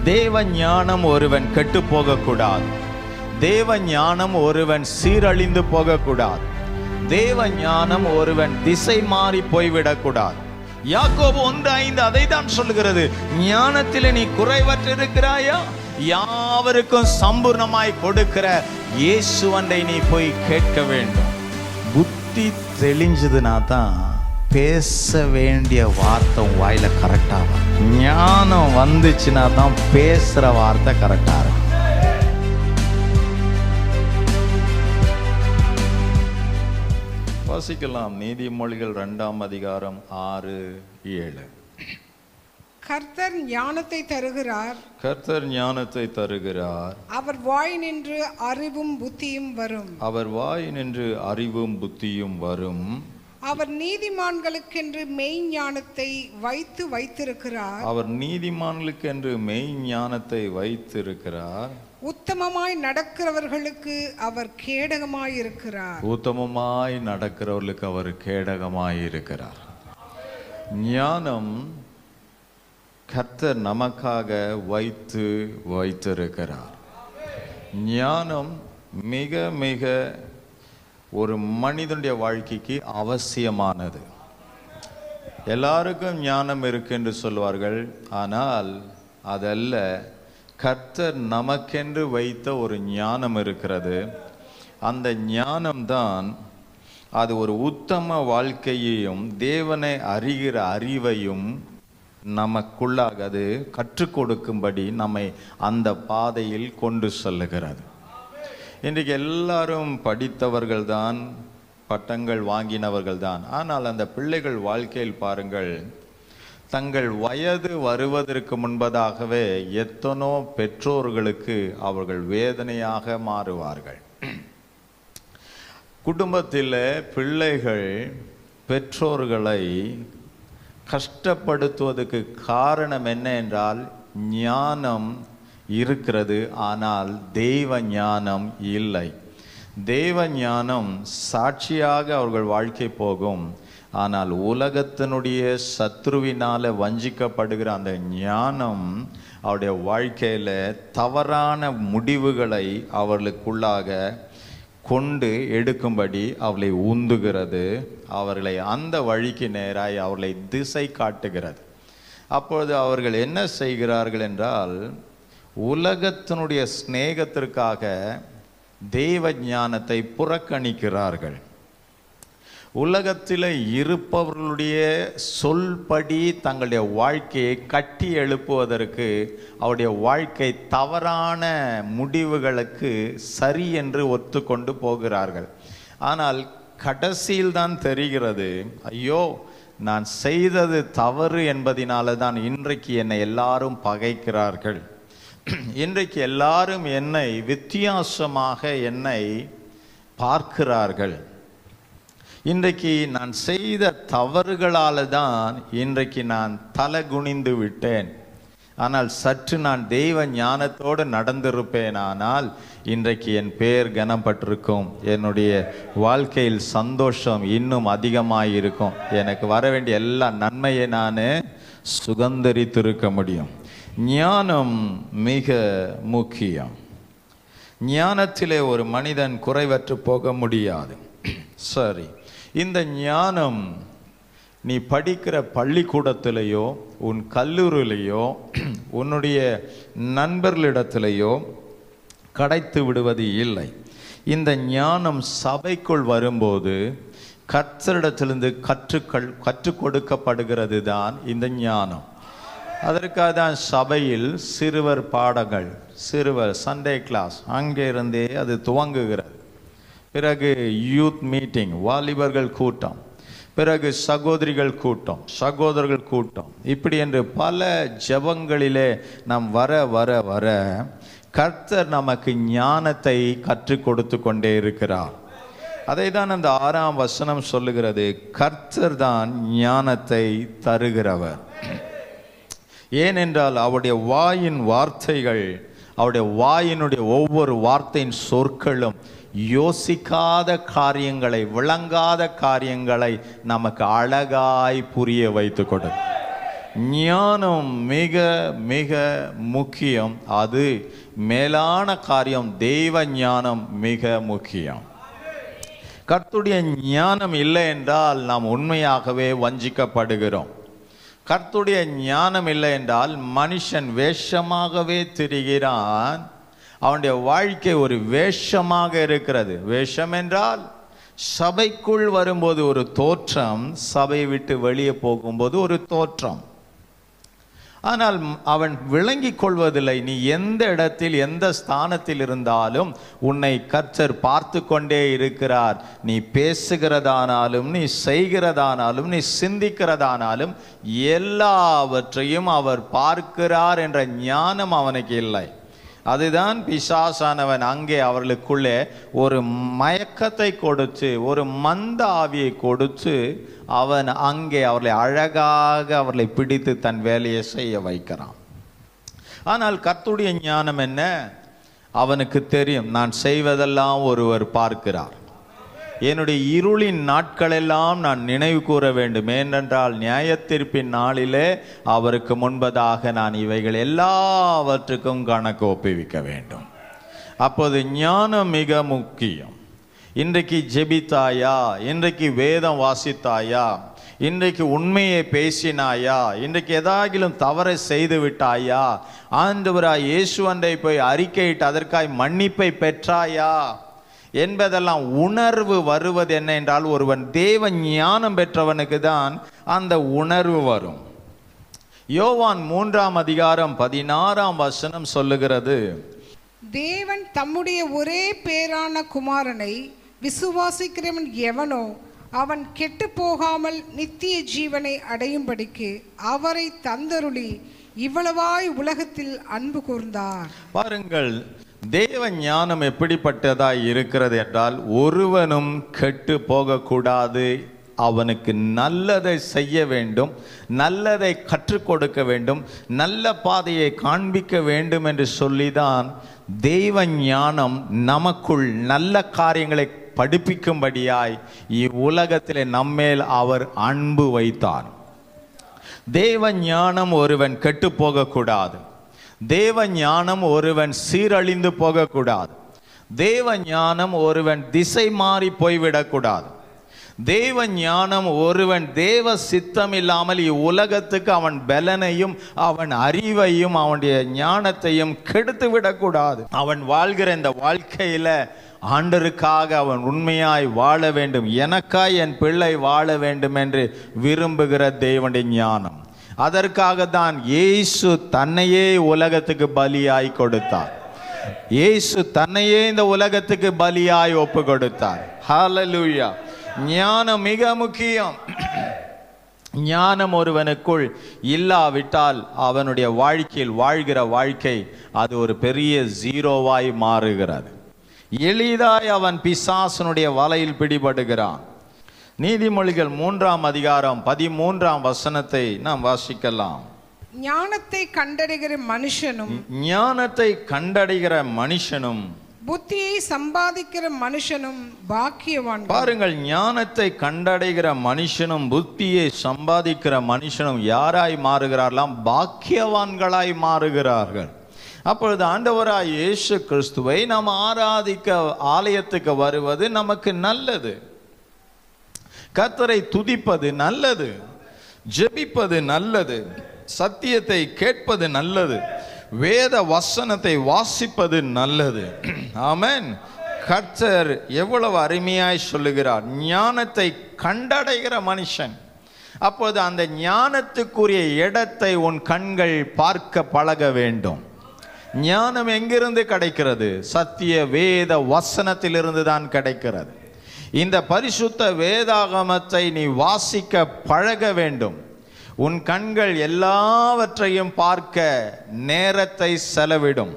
தேவ ஞானம் ஒருவன் கெட்டு போகக்கூடாது. தேவ ஞானம் ஒருவன் சீரழிந்து போகக்கூடாது. தேவ ஞானம் ஒருவன் திசை மாறி போய்விடக்கூடாது. யாக்கோபு 1:5 அதை தான் சொல்லுகிறது. ஞானத்தில் நீ குறைவற்றிருக்கிறாயா? யாவருக்கும் சம்பூர்ணமாய் கொடுக்கிற இயேசுவண்டை நீ போய் கேட்க வேண்டும். புத்தி தெளிஞ்சதுனா தான் பேச வேண்டிய வார்த்தை வாயில கரெக்டா வரும். ஞானம் வந்துச்சுன்னா தான் பேசுற வார்த்தை கரெக்டா இருக்கும். வாசிக்கலாம். நீதிமொழிகள் 2ஆம் அதிகாரம் 6-7. கர்த்தர் ஞானத்தை தருகிறார். கர்த்தர் ஞானத்தை தருகிறார். அவர் வாய் நின்று அறிவும் புத்தியும் வரும். அவர் வாய் நின்று அறிவும் புத்தியும் வரும். அவர் நீதிமான்களுக்கென்று மெய் ஞானத்தை வைத்திருக்கிறார். அவர் நீதிமான்களுக்கென்று மெய் ஞானத்தை வைத்திருக்கிறார். உத்தமமாய் நடக்கிறவர்களுக்கு அவர் கேடகமாய் இருக்கிறார். உத்தமமாய் நடக்கிறவர்களுக்கு அவர் கேடகமாய் இருக்கிறார். ஞானம் கர்த்தர் நமக்காக வைத்திருக்கிறார். ஞானம் மிக மிக ஒரு மனிதனுடைய வாழ்க்கைக்கு அவசியமானது. எல்லாருக்கும் ஞானம் இருக்கு என்று சொல்வார்கள். ஆனால் அதல்ல, கர்த்தர் நமக்கென்று வைத்த ஒரு ஞானம் இருக்கிறது. அந்த ஞானம்தான் அது ஒரு உத்தம வாழ்க்கையையும் தேவனை அறிகிற அறிவையும் நமக்குள்ளாக அது கற்றுக் கொடுக்கும்படி நம்மை அந்த பாதையில் கொண்டு செல்லுகிறது. இன்றைக்கு எல்லாரும் படித்தவர்கள் தான், பட்டங்கள் வாங்கினவர்கள் தான். ஆனால் அந்த பிள்ளைகள் வாழ்க்கையில் பாருங்கள், தங்கள் வயது வருவதற்கு முன்பதாகவே எத்தனோ பெற்றோர்களுக்கு அவர்கள் வேதனையாக மாறுவார்கள். குடும்பத்தில் பிள்ளைகள் பெற்றோர்களை கஷ்டப்படுத்துவதற்கு காரணம் என்ன என்றால், ஞானம் இருக்கிறது, ஆனால் தெய்வ ஞானம் இல்லை. தெய்வ ஞானம் சாட்சியாக அவர்கள் வாழ்க்கை போகும். ஆனால் உலகத்தினுடைய சத்ருவினால வஞ்சிக்கப்படுகிற அந்த ஞானம் அவருடைய வாழ்க்கையில தவறான முடிவுகளை அவர்களுக்குள்ளாக கொண்டு எடுக்கும்படி அவளை உந்துகிறது. அவர்களை அந்த வழிக்கு நேராய் அவர்களை திசை காட்டுகிறது. அப்பொழுது அவர்கள் என்ன செய்கிறார்கள் என்றால், உலகத்தினுடைய சிநேகத்திற்காக தெய்வ ஞானத்தை புறக்கணிக்கிறார்கள். உலகத்தில் இருப்பவர்களுடைய சொல்படி தங்களுடைய வாழ்க்கையை கட்டி எழுப்புவதற்கு அவருடைய வாழ்க்கை தவறான முடிவுகளுக்கு சரி என்று ஒத்துக்கொண்டு போகிறார்கள். ஆனால் கடைசியில் தான் தெரிகிறது, ஐயோ நான் செய்தது தவறு என்பதினால தான் இன்றைக்கு என்னை எல்லாரும் பகைக்கிறார்கள். இன்றைக்கு எல்லாரும் என்னை வித்தியாசமாக என்னை பார்க்கிறார்கள். இன்றைக்கு நான் செய்த தவறுகளால் தான் இன்றைக்கு நான் தலை குனிந்து விட்டேன். ஆனால் சற்று நான் தெய்வ ஞானத்தோடு நடந்திருப்பேன், ஆனால் இன்றைக்கு என் பெயர் கனப்பட்டிருக்கும். என்னுடைய வாழ்க்கையில் சந்தோஷம் இன்னும் அதிகமாயிருக்கும். எனக்கு வர வேண்டிய எல்லா நன்மையை நான் சுதந்திரித்திருக்க முடியும். ஞானம் மிக முக்கியம். ஞானத்திலே ஒரு மனிதன் குறைவற்று போக முடியாது. சரி, இந்த ஞானம் நீ படிக்கிற பள்ளிக்கூடத்திலேயோ உன் கல்லூரியிலேயோ உன்னுடைய நண்பர்களிடத்திலேயோ கிடைத்து விடுவது இல்லை. இந்த ஞானம் சபைக்குள் வரும்போது கர்த்தரிடத்திலிருந்து கற்றுக் கொடுக்கப்படுகிறது தான் இந்த ஞானம். அதற்காக தான் சபையில் சிறுவர் பாடங்கள், சிறுவர் சண்டே கிளாஸ் அங்கே இருந்தே அது துவங்குகிறது. பிறகு யூத் மீட்டிங், வாலிபர்கள் கூட்டம், பிறகு சகோதரிகள் கூட்டம், சகோதரர்கள் கூட்டம், இப்படி என்று பல ஜெபங்களிலே நாம் வர வர வர கர்த்தர் நமக்கு ஞானத்தை கற்றுக் கொடுத்து கொண்டே இருக்கிறார். அதை தான் அந்த 6ஆம் வசனம் சொல்லுகிறது, கர்த்தர் தான் ஞானத்தை தருகிறவர். ஏனென்றால் அவருடைய வாயின் வார்த்தைகள், அவருடைய வாயினுடைய ஒவ்வொரு வார்த்தையின் சொற்களும் யோசிக்காத காரியங்களை, விளங்காத காரியங்களை நமக்கு அழகாய் புரிய வைத்து கொடு. ஞானம் மிக மிக முக்கியம். அது மேலான காரியம். தெய்வ ஞானம் மிக முக்கியம். கர்த்தருடைய ஞானம் இல்லை என்றால் நாம் உண்மையாகவே வஞ்சிக்கப்படுகிறோம். கர்த்தருடைய ஞானம் இல்லை என்றால் மனுஷன் வேஷமாகவே திரிகிறான். அவனுடைய வாழ்க்கை ஒரு வேஷமாக இருக்கிறது. வேஷம் என்றால் சபைக்குள் வரும்போது ஒரு தோற்றம், சபையை விட்டு வெளியே போகும்போது ஒரு தோற்றம். ஆனால் அவன் விளங்கிக் கொள்வதில்லை. நீ எந்த இடத்தில் எந்த ஸ்தானத்தில் இருந்தாலும் உன்னை கர்த்தர் பார்த்து கொண்டே இருக்கிறார். நீ பேசுகிறதானாலும், நீ செய்கிறதானாலும், நீ சிந்திக்கிறதானாலும் எல்லாவற்றையும் அவர் பார்க்கிறார் என்ற ஞானம் அவனுக்கு இல்லை. அதுதான் பிசாசானவன் அங்கே அவர்களுக்குள்ளே ஒரு மயக்கத்தை கொடுத்து, ஒரு மந்த ஆவியை கொடுத்து, அவன் அங்கே அவர்களை அழகாக அவர்களை பிடித்து தன் வேலையை செய்ய வைக்கிறான். ஆனால் கர்த்தருடைய ஞானம் என்ன? அவனுக்கு தெரியும், நான் செய்வதெல்லாம் ஒருவர் பார்க்கிறார். என்னுடைய இருளின் நாட்களெல்லாம் நான் நினைவு கூற வேண்டும். ஏனென்றால் நியாயத்தீர்ப்பின் நாளிலே அவருக்கு முன்பதாக நான் இவைகள் எல்லாவற்றுக்கும் கணக்கு ஒப்புவிக்க வேண்டும். அப்போது ஞானம் மிக முக்கியம். இன்றைக்கு ஜெபித்தாயா? இன்றைக்கு வேதம் வாசித்தாயா? இன்றைக்கு உண்மையை பேசினாயா? இன்றைக்கு ஏதாகிலும் தவறை செய்து விட்டாயா? ஆண்டவராய் இயேசுவண்டை போய் அறிக்கையிட்டு அதற்காய் மன்னிப்பை பெற்றாயா என்பதெல்லாம் உணர்வு வருவது என்ன என்றால், ஒருவன் தேவ ஞானம் பெற்றவனுக்கு தான் அந்த உணர்வு வரும். யோவான் 3:16 சொல்லுகிறது, தேவன் தம்முடைய ஒரே பேரான குமாரனை விசுவாசிக்கிறவன் எவனோ அவன் கெட்டு போகாமல் நித்திய ஜீவனை அடையும்படிக்கு அவரை தந்தருளி இவ்வளவாய் உலகத்தில் அன்பு கூர்ந்தார். பாருங்கள், தேவ ஞானம் எப்படிப்பட்டதாய் இருக்கிறது என்றால், ஒருவனும் கெட்டு போகக்கூடாது, அவனுக்கு நல்லதை செய்ய வேண்டும், நல்லதை கற்றுக் கொடுக்க வேண்டும், நல்ல பாதையை காண்பிக்க வேண்டும் என்று சொல்லிதான் தெய்வ ஞானம் நமக்குள் நல்ல காரியங்களை படிப்பிக்கும்படியாய் இவ்வுலகத்திலே நம்மேல் அவர் அன்பு வைத்தார். தேவ ஞானம் ஒருவன் கெட்டு போகக்கூடாது. தேவ ஞானம் ஒருவன் சீரழிந்து போகக்கூடாது. தேவ ஞானம் ஒருவன் திசை மாறி போய்விடக்கூடாது. தேவ ஞானம் ஒருவன் தேவ சித்தம் இல்லாமல் இவ்வுலகத்துக்கு அவன் பலனையும் அவன் அறிவையும் அவனுடைய ஞானத்தையும் கெடுத்து விடக்கூடாது. அவன் வாழ்கிற இந்த வாழ்க்கையில ஆண்டருக்காக அவன் உண்மையாய் வாழ வேண்டும். எனக்காய் என் பிள்ளை வாழ வேண்டும் என்று விரும்புகிற தேவனுடைய ஞானம். அதற்காக தான் இயேசு தன்னையே உலகத்துக்கு பலியாய் கொடுத்தார். இயேசு தன்னையே இந்த உலகத்துக்கு பலியாய் ஒப்பு கொடுத்தார். ஹல்லேலூயா. ஞானம் மிக முக்கியம். ஞானம் ஒருவனுக்குள் இல்லாவிட்டால் அவனுடைய வாழ்க்கையில் வாழ்கிற வாழ்க்கை அது ஒரு பெரிய ஜீரோவாய் மாறுகிறது. எளிதாய் அவன் பிசாசனுடைய வலையில் பிடிபடுகிறான். நீதிமொழிகள் 3:13 நாம் வாசிக்கலாம். ஞானத்தை கண்டடைகிற மனுஷனும் புத்தியை சம்பாதிக்கிற மனுஷனும் பாக்கியவான். பாருங்கள், ஞானத்தை கண்டடைகிற மனுஷனும் புத்தியை சம்பாதிக்கிற மனுஷனும் யாராய் மாறுகிறார்களாம்? பாக்கியவான்களாய் மாறுகிறார்கள். அப்பொழுது ஆண்டவராய் இயேசு கிறிஸ்துவை நாம் ஆராதிக்க ஆலயத்துக்கு வருவது நமக்கு நல்லது. கர்த்தரை துதிப்பது நல்லது, ஜெபிப்பது நல்லது, சத்தியத்தை கேட்பது நல்லது, வேத வசனத்தை வாசிப்பது நல்லது. ஆமென். கர்த்தர் எவ்வளவு அருமையாய் சொல்லுகிறார், ஞானத்தை கண்டடைகிற மனுஷன். அப்போது அந்த ஞானத்துக்குரிய இடத்தை உன் கண்கள் பார்க்க பழக வேண்டும். ஞானம் எங்கிருந்து கிடைக்கிறது? சத்திய வேத வசனத்திலிருந்து தான் கிடைக்கிறது. இந்த பரிசுத்த வேதாகமத்தை நீ வாசிக்க பழக வேண்டும். உன் கண்கள் எல்லாவற்றையும் பார்க்க நேரத்தை செலவிடும்.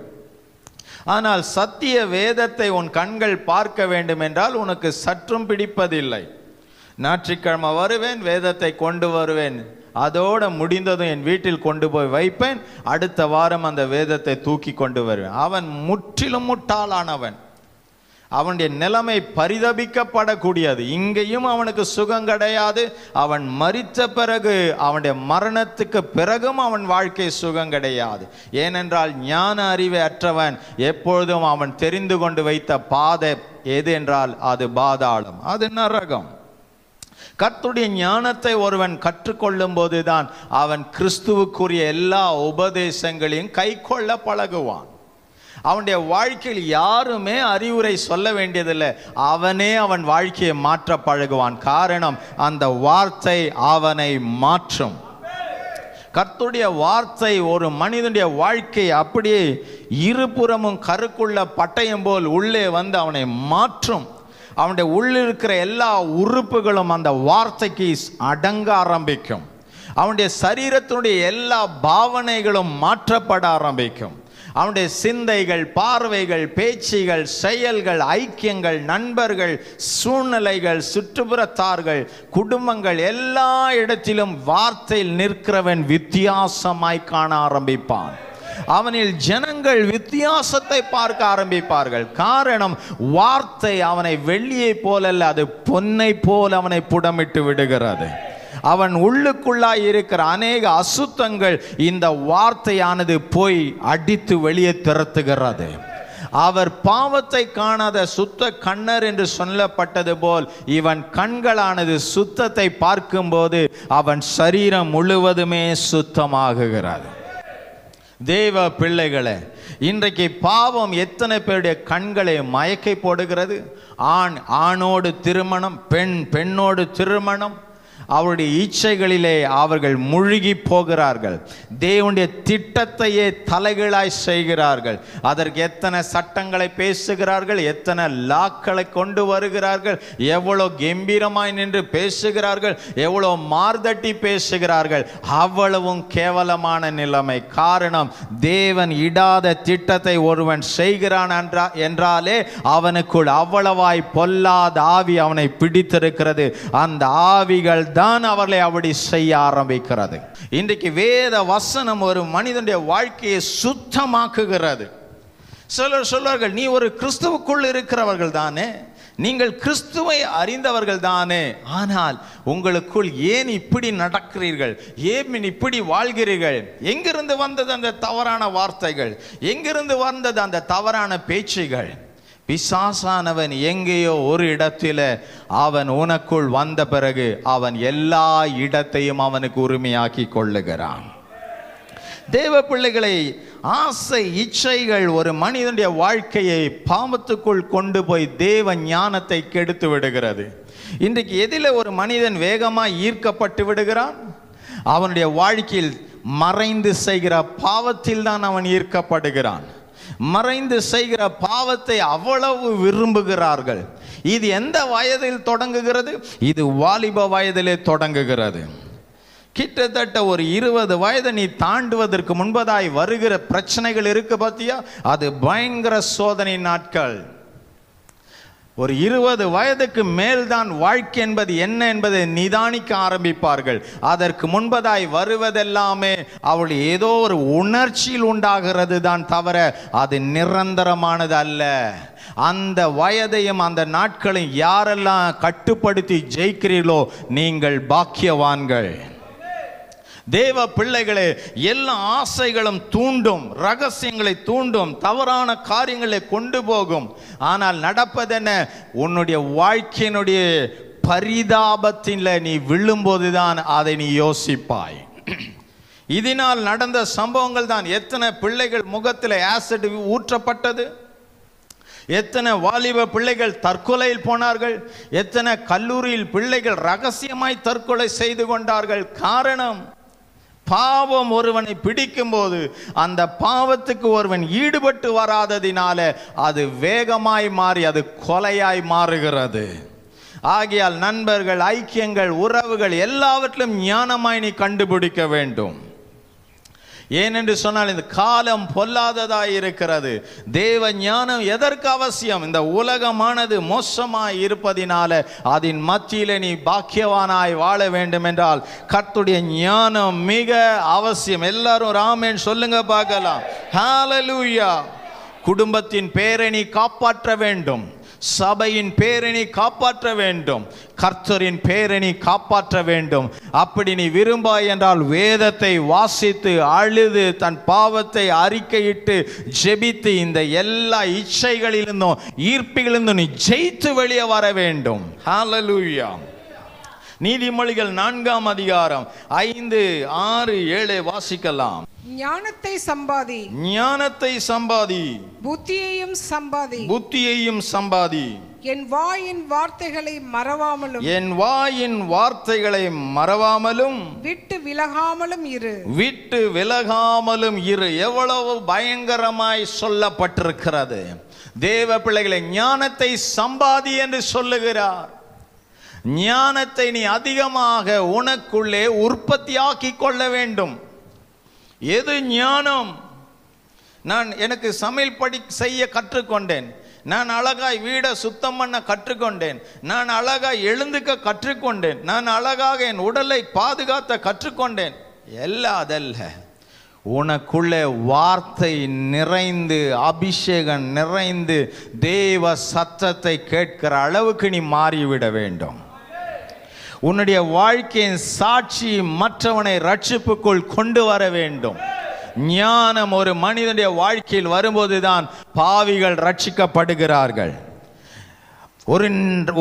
ஆனால் சத்திய வேதத்தை உன் கண்கள் பார்க்க வேண்டும் என்றால் உனக்கு சற்றும் பிடிப்பதில்லை. ஞாயிற்றுக்கிழமை வருவேன், வேதத்தை கொண்டு வருவேன், அதோடு முடிந்ததும் என் வீட்டில் கொண்டு போய் வைப்பேன், அடுத்த வாரம் அந்த வேதத்தை தூக்கி கொண்டு வருவேன். அவன் முற்றிலும் முட்டாளானவன். அவனுடைய நிலைமை பரிதபிக்கப்படக்கூடியது. இங்கேயும் அவனுக்கு சுகம் கிடையாது. அவன் மரித்த பிறகு, அவனுடைய மரணத்துக்கு பிறகும் அவன் வாழ்க்கை சுகம் கிடையாது. ஏனென்றால் ஞான அறிவை அற்றவன் எப்பொழுதும் அவன் தெரிந்து கொண்டு வைத்த பாதை எது என்றால் அது பாதாளம், அது நரகம். கர்த்தருடைய ஞானத்தை ஒருவன் கற்றுக்கொள்ளும் போதுதான் அவன் கிறிஸ்துவுக்குரிய எல்லா உபதேசங்களையும் கை கொள்ள பழகுவான். அவனுடைய வாழ்க்கையில் யாருமே அறிவுரை சொல்ல வேண்டியதில்லை, அவனே அவன் வாழ்க்கையை மாற்ற பழகுவான். காரணம், அந்த வார்த்தை அவனை மாற்றும். கர்த்தருடைய வார்த்தை ஒரு மனிதனுடைய வாழ்க்கை அப்படியே இருபுறமும் கருக்குள்ள பட்டயம் போல் உள்ளே வந்து அவனை மாற்றும். அவனுடைய உள்ளிருக்கிற எல்லா உறுப்புகளும் அந்த வார்த்தைக்கு அடங்க ஆரம்பிக்கும். அவனுடைய சரீரத்தினுடைய எல்லா பாவனைகளும் மாற்றப்பட ஆரம்பிக்கும். அவனுடைய சிந்தைகள், பார்வைகள், பேச்சுகள், செயல்கள், ஐக்கியங்கள், நண்பர்கள், சூழ்நிலைகள், சுற்றுப்புறத்தார்கள், குடும்பங்கள், எல்லா இடத்திலும் வார்த்தையில் நிற்கிறவன் வித்தியாசமாய் காண ஆரம்பிப்பான். அவனில் ஜனங்கள் வித்தியாசத்தை பார்க்க ஆரம்பிப்பார்கள். காரணம், வார்த்தை அவனை வெள்ளியை போலல்ல, அது பொன்னை போல் அவனை புடமிட்டு விடுகிறது. அவன் உள்ளுக்குள்ளாய் இருக்கிற அநேக அசுத்தங்கள் இந்த வார்த்தையானது போய் அடித்து வெளியே திரட்டுகிறது. அவர் பாவத்தை காணாத சுத்த கண்ணர் என்று சொல்லப்பட்டது போல் இவன் கண்களானது சுத்தத்தை பார்க்கும்போது அவன் சரீரம் முழுவதுமே சுத்தமாகுகிறது. தேவ பிள்ளைகளே, இன்றைக்கு பாவம் எத்தனை பேருடைய கண்களை மயக்கை போடுகிறது. ஆண் ஆணோடு திருமணம், பெண் பெண்ணோடு திருமணம், அவருடைய இச்சைகளிலே அவர்கள் முழுகி போகிறார்கள். தேவனுடைய திட்டத்தையே தலைகீழாய் செய்கிறார்கள். அதற்கு எத்தனை சட்டங்களை பேசுகிறார்கள், எத்தனை லாக்களை கொண்டு வருகிறார்கள், எவ்வளோ கம்பீரமாய் நின்று பேசுகிறார்கள், எவ்வளோ மார்தட்டி பேசுகிறார்கள். அவ்வளவும் கேவலமான நிலைமை. காரணம், தேவன் இடாத திட்டத்தை ஒருவன் செய்கிறான் என்றாலே அவனுக்குள் அவ்வளவாய் பொல்லாத ஆவி அவனை பிடித்திருக்கிறது. அந்த ஆவிகள் தான் அவர்களை அப்படி செய்ய ஆரம்பிக்கிறது. இன்றைக்கு வேத வசனம் ஒரு மனிதனுடைய வாழ்க்கையை சுத்தமாக்குகிறது. சிலர் சொல்வார்கள், நீ ஒரு கிறிஸ்துவுக்குள் இருக்கிறவர்கள் தானே, நீங்கள் கிறிஸ்துவை அறிந்தவர்கள் தானே, ஆனால் உங்களுக்குள் ஏன் இப்படி நடக்கிறீர்கள், ஏன் இப்படி வாழ்கிறீர்கள்? எங்கிருந்து வந்தது அந்த தவறான வார்த்தைகள்? எங்கிருந்து வந்தது அந்த தவறான பேச்சுகள்? பிசாசானவன் எங்கேயோ ஒரு இடத்தில் அவன் உனக்குள் வந்த பிறகு அவன் எல்லா இடத்தையும் அவனுக்கு உரிமையாக்கி கொள்ளுகிறான். தேவ பிள்ளைகளை, ஆசை இச்சைகள் ஒரு மனிதனுடைய வாழ்க்கையை பாவத்துக்குள் கொண்டு போய் தேவ ஞானத்தை கெடுத்து விடுகிறது. இன்றைக்கு எதில் ஒரு மனிதன் வேகமாக ஈர்க்கப்பட்டு விடுகிறான்? அவனுடைய வாழ்க்கையில் மறைந்து செய்கிற பாவத்தில் தான் அவன் ஈர்க்கப்படுகிறான். மறைந்து செய்கிற பாவத்தை அவ்வளவு விரும்புகிறார்கள். இது எந்த வயதில் தொடங்குகிறது? இது வாலிப வயதிலே தொடங்குகிறது. கிட்டத்தட்ட ஒரு 20 வயதை நீ தாண்டுவதற்கு முன்பதாய் வருகிற பிரச்சனைகள் இருக்கு பார்த்தியா, அது பயங்கர சோதனை நாட்கள். ஒரு 20 வயதுக்கு மேல்தான் வாழ்க்கை என்பது என்ன என்பதை நிதானிக்க ஆரம்பிப்பார்கள். அதற்கு முன்பதாய் வருவதெல்லாமே அவள் ஏதோ ஒரு உணர்ச்சியில் உண்டாகிறது தான் தவிர அது நிரந்தரமானது அல்ல. அந்த வயதையும் அந்த நாட்களையும் யாரெல்லாம் கட்டுப்படுத்தி ஜெயிக்கிறீர்களோ நீங்கள் பாக்கியவான்கள். தேவ பிள்ளைகளே, எல்லா ஆசைகளும் தூண்டும், ரகசியங்களை தூண்டும், தவறான காரியங்களை கொண்டு போகும். ஆனால் நடப்பதென்ன? உன்னுடைய வாழ்க்கையினுடைய பரிதாபத்தில் நீ விழும்போதுதான் அதை நீ யோசிப்பாய். இதனால் நடந்த சம்பவங்கள் தான். எத்தனை பிள்ளைகள் முகத்தில் ஆசிட் ஊற்றப்பட்டது, எத்தனை வாலிப பிள்ளைகள் தற்கொலையில் போனார்கள், எத்தனை கல்லூரியில் பிள்ளைகள் ரகசியமாய் தற்கொலை செய்து கொண்டார்கள். காரணம், பாவம் ஒருவனை பிடிக்கும் போது அந்த பாவத்துக்கு ஒருவன் ஈடுபட்டு வராததினால அது வேகமாய் மாறி அது கொலையாய் மாறுகிறது. ஆகையால் நண்பர்கள், ஐக்கியங்கள், உறவுகள் எல்லாவற்றிலும் ஞானமாய் நீ கண்டுபிடிக்க வேண்டும். ஏனென்று சொன்னால் இந்த காலம் பொல்லாததாய் இருக்கிறது. தேவ ஞானம் எதற்கு அவசியம்? இந்த உலகமானது மோசமாய் இருப்பதினால அதன் மத்தியிலே நீ பாக்கியவானாய் வாழ வேண்டும் என்றால் கர்த்தருடைய ஞானம் மிக அவசியம். எல்லாரும் ராமேன் சொல்லுங்க பார்க்கலாம். ஹல்லேலூயா. குடும்பத்தின் பேரை நீ காப்பாற்ற வேண்டும், சபையின் பேரணி காப்பாற்ற வேண்டும், கர்த்தரின் பேரணி காப்பாற்ற வேண்டும். அப்படி நீ விரும்பாய் என்றால் வேதத்தை வாசித்து அழுது தன் பாவத்தை அறிக்கையிட்டு ஜெபித்து இந்த எல்லா இச்சைகளிலிருந்தும் ஈர்ப்புகளிலிருந்தும் நீ ஜெயித்து வெளியே வர வேண்டும். ஹல்லேலூயா. நீதிமொழிகள் 4ஆம் அதிகாரம் 5, 6, 7 வாசிக்கலாம். ஞானத்தை சம்பாதி, ஞானத்தை சம்பாதி, புத்தியையும் சம்பாதி, புத்தியையும் சம்பாதி. என் வாயின் வார்த்தைகளை மறவாமலும், என் வாயின் வார்த்தைகளை மறவாமலும், விட்டு விலகாமலும் இரு, விட்டு விலகாமலும் இரு. எவ்வளவு பயங்கரமாய் சொல்லப்பட்டிருக்கிறது. தேவ பிள்ளைகளை, ஞானத்தை சம்பாதி என்று சொல்லுகிறார். ஞானத்தை நீ அதிகமாக உனக்குள்ளே உற்பத்தியாக்கி கொள்ள வேண்டும். எது ஞானம்? எனக்கு சமையல் செய்ய கற்றுக்கொண்டேன், நான் அழகாய் வீடை சுத்தம் பண்ண கற்றுக்கொண்டேன், நான் அழகாய் எழுந்துக்க கற்றுக்கொண்டேன், நான் அழகாக என் உடலை பாதுகாத்த கற்றுக்கொண்டேன். எல்லாம் அதல்ல. உனக்குள்ளே வார்த்தை நிறைந்து, அபிஷேகம் நிறைந்து, தேவ சத்தத்தை கேட்கிற அளவுக்கு நீ மாறிவிட வேண்டும். உன்னுடைய வாழ்க்கையின் சாட்சி மற்றவனை ரட்சிப்புக்குள் கொண்டு வர வேண்டும். ஞானம் ஒரு மனிதனுடைய வாழ்க்கையில் வரும்போதுதான் பாவிகள் ரட்சிக்கப்படுகிறார்கள்.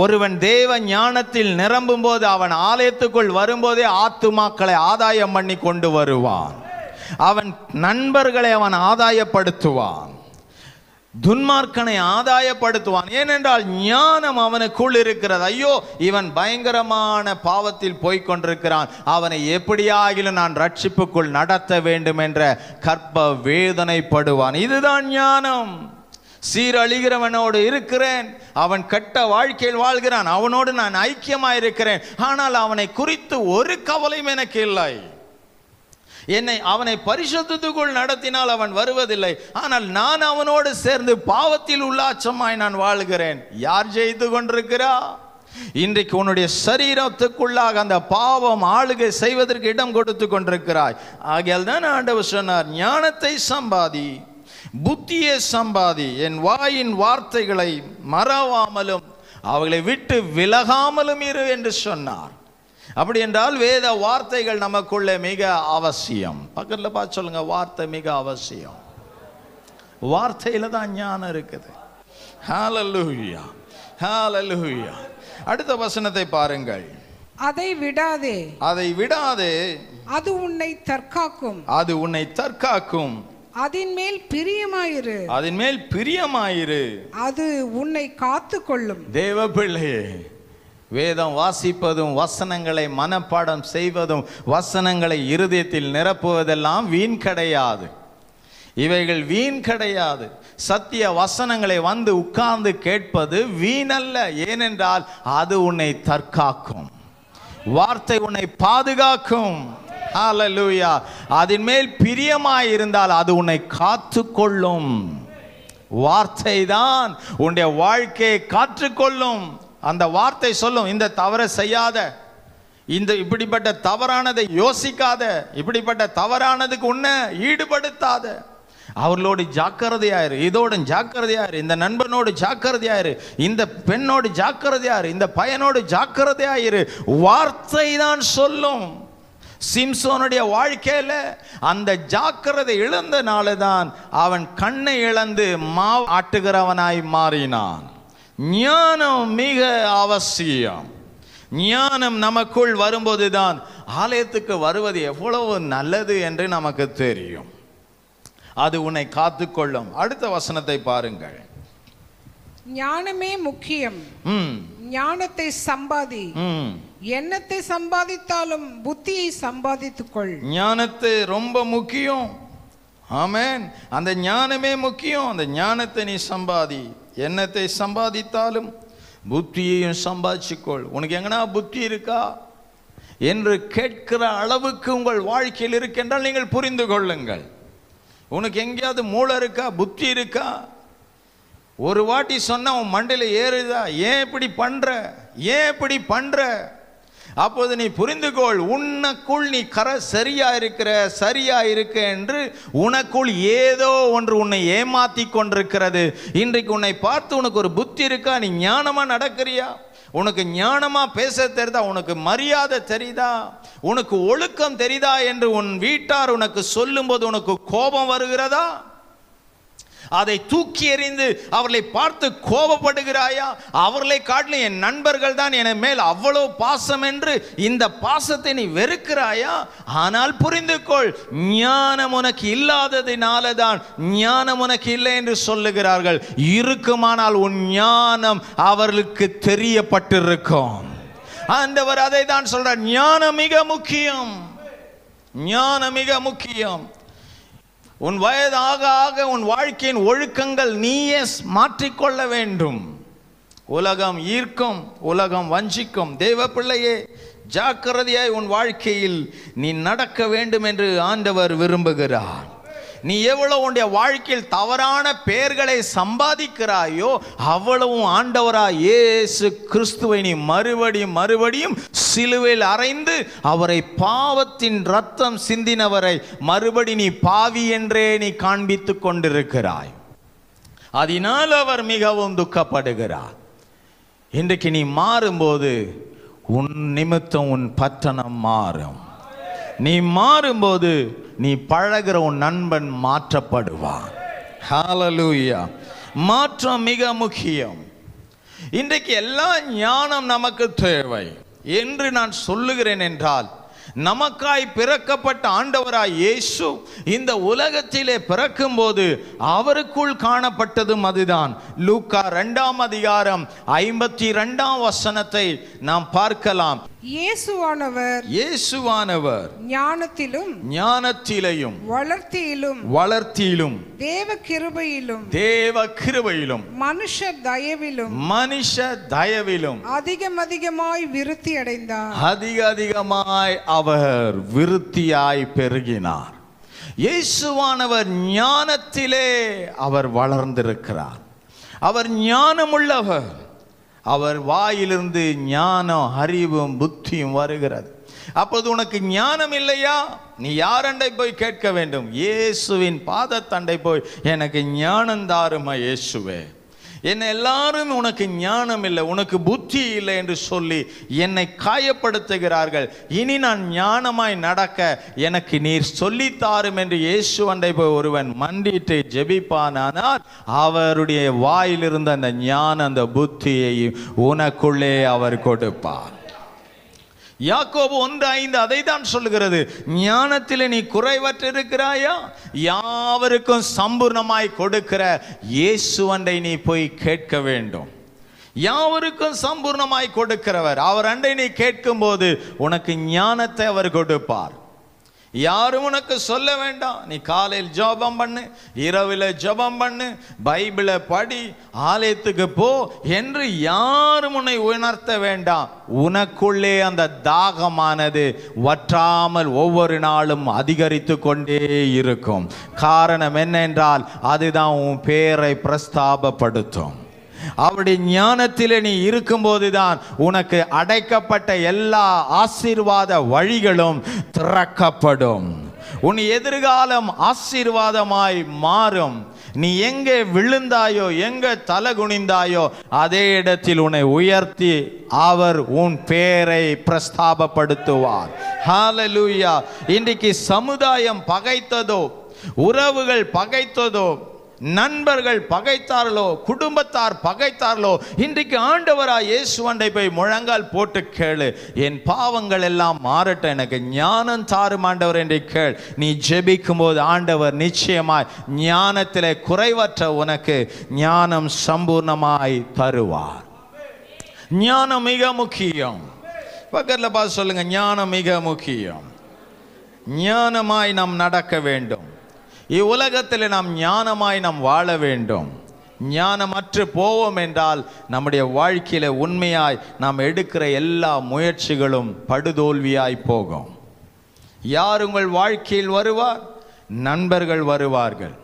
ஒருவன் தேவ ஞானத்தில் நிரம்பும் போது அவன் ஆலயத்துக்குள் வரும்போதே ஆத்துமாக்களை ஆதாயம் பண்ணி கொண்டு வருவான். அவன் நண்பர்களை அவன் ஆதாயப்படுத்துவான், துன்மார்க்கனை ஆதாயப்படுத்துவான். ஏனென்றால் ஞானம் அவனுக்குள் இருக்கிறது. ஐயோ, இவன் பயங்கரமான பாவத்தில் போய்கொண்டிருக்கிறான், அவனை எப்படியாகிலும் நான் ரட்சிப்புக்குள் நடத்த வேண்டும் என்ற கற்ப வேதனைப்படுவான். இதுதான் ஞானம். சீரழிகிறவனோடு இருக்கிறேன், அவன் கெட்ட வாழ்க்கையில் வாழ்கிறான், அவனோடு நான் ஐக்கியமாயிருக்கிறேன், ஆனால் அவனை குறித்து ஒரு கவலையும் எனக்கு இல்லை. அவனை பரிசுத்தத்துக்குள் நடத்தினால் அவன் வருவதில்லை, ஆனால் நான் அவனோடு சேர்ந்து பாவத்தில் உள்ளாச்சமாய் நான் வாழ்கிறேன். யார் ஜெயித்து கொண்டிருக்கிறா? இன்றைக்கு உன்னுடைய சரீரத்துக்குள்ளாக அந்த பாவம் ஆளுகை செய்வதற்கு இடம் கொடுத்து கொண்டிருக்கிறாய். ஆகையால் தான் ஆண்டவர் சொன்னார், ஞானத்தை சம்பாதி, புத்தியை சம்பாதி, என் வாயின் வார்த்தைகளை மறவாமலும் அவர்களை விட்டு விலகாமலும் இரு என்று சொன்னார். அப்படி என்றால் வேத வார்த்தைகள் நமக்குள்ளே மிக அவசியம். பக்கத்தில் பார்த்து சொல்லுங்க, வார்த்தை மிக அவசியம். வார்த்தையில தான் ஞானம் இருக்குது. ஹல்லேலூயா, ஹல்லேலூயா. அடுத்த வசனத்தை பாருங்கள். அதை விடாதே, அதை விடாதே, அது உன்னை தற்காக்கும், அது உன்னை தற்காக்கும். அதின் மேல் பிரியமாயிரு, அதன் மேல் பிரியமாயிரு, அது உன்னை காத்து கொள்ளும். தேவ பிள்ளையே, வேதம் வாசிப்பதும் வசனங்களை மனப்பாடம் செய்வதும் வசனங்களை இருதயத்தில் நிரப்புவதெல்லாம் வீண் கிடையாது. இவைகள் வீண் கிடையாது. சத்திய வசனங்களை வந்து உட்கார்ந்து கேட்பது வீணல்ல. ஏனென்றால் அது உன்னை தற்காக்கும், வார்த்தை உன்னை பாதுகாக்கும். ஹல்லேலூயா. அதன் மேல் பிரியமாயிருந்தால் அது உன்னை காத்து கொள்ளும். வார்த்தை தான் உன்னுடைய வாழ்க்கையை காற்றுக்கொள்ளும். அந்த வார்த்தை சொல்லும், இந்த தவறை செய்யாத, இந்த இப்படிப்பட்ட தவறானதை யோசிக்காத, இப்படிப்பட்ட தவறானதுக்கு உன்னை ஈடுபடுத்தாத, அவர்களோடு ஜாக்கிரதையாயிரு, இதோடு ஜாக்கிரதையாயிரு, இந்த நண்பனோடு ஜாக்கிரதையாயிரு, இந்த பெண்ணோடு ஜாக்கிரதையாயிரு, இந்த பையனோடு ஜாக்கிரதையாயிரு. வார்த்தை தான் சொல்லும். சிம்சோனுடைய வாழ்க்கையில அந்த ஜாக்கிரதை இழந்தனால தான் அவன் கண்ணை இழந்து மாவு ஆட்டுகிறவனாய் மாறினான். ஞானம் மிக அவசியம். ஞானம் நமக்குள் வரும்போதுதான் ஆலயத்துக்கு வருவது எவ்வளவு நல்லது என்று நமக்கு தெரியும். அது உன்னை காத்துக்கொள்ளும். அடுத்த வசனத்தை பாருங்கள். ஞானமே முக்கியம், ஞானத்தை சம்பாதி, எண்ணத்தை சம்பாதித்தாலும் புத்தியை சம்பாதித்துக்கொள். ஞானத்தை ரொம்ப முக்கியம். ஆமென். அந்த ஞானமே முக்கியம். அந்த ஞானத்தை நீ சம்பாதி, எண்ணத்தை சம்பாதித்தாலும் புத்தியையும் சம்பாதிச்சுக்கொள். உனக்கு எங்கன்னா புத்தி இருக்கா என்று கேட்கிற அளவுக்கு உங்கள் வாழ்க்கையில் இருக்கின்றால் நீங்கள் புரிந்து கொள்ளுங்கள். உனக்கு எங்கேயாவது மூளை இருக்கா, புத்தி இருக்கா? ஒரு வாட்டி சொன்ன உன் மண்டையில் ஏறுதா? ஏன் இப்படி பண்ற, ஏன் இப்படி பண்ற? அப்போது நீ புரிந்துகொள், உனக்குள் நீ சரியா இருக்க என்று உனக்குள் ஏதோ ஒன்று உன்னை ஏமாத்தி கொண்டிருக்கிறது. இன்றைக்கு உன்னை பார்த்து உனக்கு ஒரு புத்தி இருக்கா? நீ ஞானமா நடக்கிறியா? உனக்கு ஞானமா பேச தெரியுதா? உனக்கு மரியாதை தெரியுதா? உனக்கு ஒழுக்கம் தெரியுதா என்று உன் வீட்டார் உனக்கு சொல்லும்போது உனக்கு கோபம் வருகிறதா? அதை தூக்கி எறிந்து அவர்களை பார்த்து கோபப்படுகிறாயா? அவர்களை காட்டிலும் என் நண்பர்கள் தான் என் மேல் அவ்வளவு பாசம் என்று இந்த பாசத்தை நீ வெறுக்கிறாயா? ஆனால் புரிந்து கொள், ஞானம் உனக்கு இல்லாததினால தான் ஞானம் உனக்கு இல்லை என்று சொல்லுகிறார்கள். இருக்குமானால் உன் ஞானம் அவர்களுக்கு தெரியப்பட்டிருக்கும். ஆண்டவர் அதை தான் சொல்றார், ஞானம் மிக முக்கியம், ஞானம் மிக முக்கியம். உன் வயது ஆக ஆக உன் வாழ்க்கையின் ஒழுக்கங்கள் நீயே மாற்றிக்கொள்ள வேண்டும். உலகம் ஈர்க்கும், உலகம் வஞ்சிக்கும். தேவ பிள்ளையே, ஜாக்கிரதையாய் உன் வாழ்க்கையில் நீ நடக்க வேண்டும் என்று ஆண்டவர் விரும்புகிறார். நீ எவ்வளவு உன்னுடைய வாழ்க்கையில் தவறான பெயர்களை சம்பாதிக்கிறாயோ அவ்வளவும் ஆண்டவராய் இயேசு கிறிஸ்துவை நீ மறுபடியும் சிலுவையில் அறைந்து அவரை, பாவத்தின் ரத்தம் சிந்தினவரை மறுபடி நீ பாவி என்றே நீ காண்பித்து கொண்டிருக்கிறாய். அதனால் அவர் மிகவும் துக்கப்படுகிறார். இன்றைக்கு நீ மாறும்போது உன் நிமித்தம் உன் பட்டணம் மாறும். நீ மாறும்போது நீ பழகிற உன் நண்பன் மாற்றப்படுவான். ஹல்லேலூயா. மாற்றம் மிக முக்கியம். இன்றைக்கு எல்லா ஞானம் நமக்கு தேவை என்று நான் சொல்லுகிறேன் என்றால், நமக்காய் பிறக்கப்பட்ட ஆண்டவராய் இயேசு இந்த உலகத்திலே பிறக்கும் போது அவருக்குள் காணப்பட்டதும் அதுதான். லூக்கா 2ஆம் அதிகாரம் 52ஆம் வசனத்தை நாம் பார்க்கலாம். இயேசுவானவர் ஞானத்திலும் வளர்த்தியிலும் தேவ கிருபையிலும் மனுஷ தயவிலும் அதிகமாய் விருத்தி அடைந்தார். அதிகமாய் அவர் விருத்தியாய் பெருகினார். இயேசுவானவர் ஞானத்திலே அவர் வளர்ந்திருக்கிறார். அவர் ஞானமுள்ளவர். அவர் வாயிலிருந்து ஞானம், அறிவும், புத்தியும் வருகிறது. அப்போது உனக்கு ஞானம் இல்லையா? நீ யாரண்டை போய் கேட்க வேண்டும்? இயேசுவின் பாதத்தண்டை போய், எனக்கு ஞானம் தாருமா இயேசுவே, என்ன எல்லாரும் உனக்கு ஞானம் இல்லை, உனக்கு புத்தி இல்லை என்று சொல்லி என்னை காயப்படுத்துகிறார்கள். இனி நான் ஞானமாய் நடக்க எனக்கு நீர் சொல்லித்தாரும் என்று இயேசுவண்டை போய் ஒருவன் மண்டிட்டு ஜெபிப்பானால் அவருடைய வாயிலிருந்து அந்த ஞானம், அந்த புத்தியை உனக்குள்ளே அவர் கொடுப்பார். யாக்கோபு 1:5 அதை தான் சொல்லுகிறது. ஞானத்திலே நீ குறைவற்றிருக்கிறாயா? யாவருக்கும் சம்பூர்ணமாய் கொடுக்கிற இயேசுவண்டை நீ போய் கேட்க வேண்டும். யாவருக்கும் சம்பூர்ணமாய் கொடுக்கிறவர் அவர் அண்டை நீ கேட்கும் போது உனக்கு ஞானத்தை அவர் கொடுப்பார். யாரும் உனக்கு சொல்ல வேண்டாம். நீ காலையில் ஜெபம் பண்ணு, இரவில் ஜெபம் பண்ணு, பைபிளை படி, ஆலயத்துக்கு போ என்று யாரும் உன்னை உணர்த்த வேண்டாம். உனக்குள்ளே அந்த தாகமானது வற்றாமல் ஒவ்வொரு நாளும் அதிகரித்து கொண்டே இருக்கும். காரணம் என்னென்றால் அதுதான் உன் பேரை பிரஸ்தாபப்படுத்தும். அவருடைய ஞானத்திலே நீ இருக்கும்போதுதான் உனக்கு அடைக்கப்பட்ட எல்லா ஆசீர்வாத வழிகளும் திறக்கப்படும். உன் எதிர்காலம் ஆசீர்வாதமாய் மாறும். நீ எங்கே விழுந்தாயோ, எங்கே தலை குனிந்தாயோ அதே இடத்தில் உன்னை உயர்த்தி அவர் உன் பேரை பிரஸ்தாபப்படுத்துவார். ஹல்லேலூயா. இன்றைக்கு சமுதாயம் பகைத்ததோ, உறவுகள் பகைத்ததோ, நண்பர்கள் பகைத்தார்களோ, குடும்பத்தார் பகைத்தார்களோ, இன்றைக்கு ஆண்டவராய் இயேசுவண்டை போய் முழங்கால் போட்டு கேளு, என் பாவங்கள் எல்லாம் மாறட்டும், எனக்கு ஞானம் தாரும் ஆண்டவர் என்று கேள். நீ ஜெபிக்கும் போது ஆண்டவர் நிச்சயமாய் ஞானத்திலே குறைவற்ற உனக்கு ஞானம் சம்பூர்ணமாய் தருவார். ஞானம் மிக முக்கியம். பக்கத்தில் பார்த்து சொல்லுங்க, ஞானம் மிக முக்கியம். ஞானமாய் நாம் நடக்க வேண்டும். இவ்வுலகத்தில் நாம் ஞானமாய் நாம் வாழ வேண்டும். ஞானமற்று போவோம் என்றால் நம்முடைய வாழ்க்கையில உண்மையாய் நாம் எடுக்கிற எல்லா முயற்சிகளும் படுதோல்வியாய் போகும். யார் உங்கள் வாழ்க்கையில் வருவார்? நண்பர்கள் வருவார்கள்.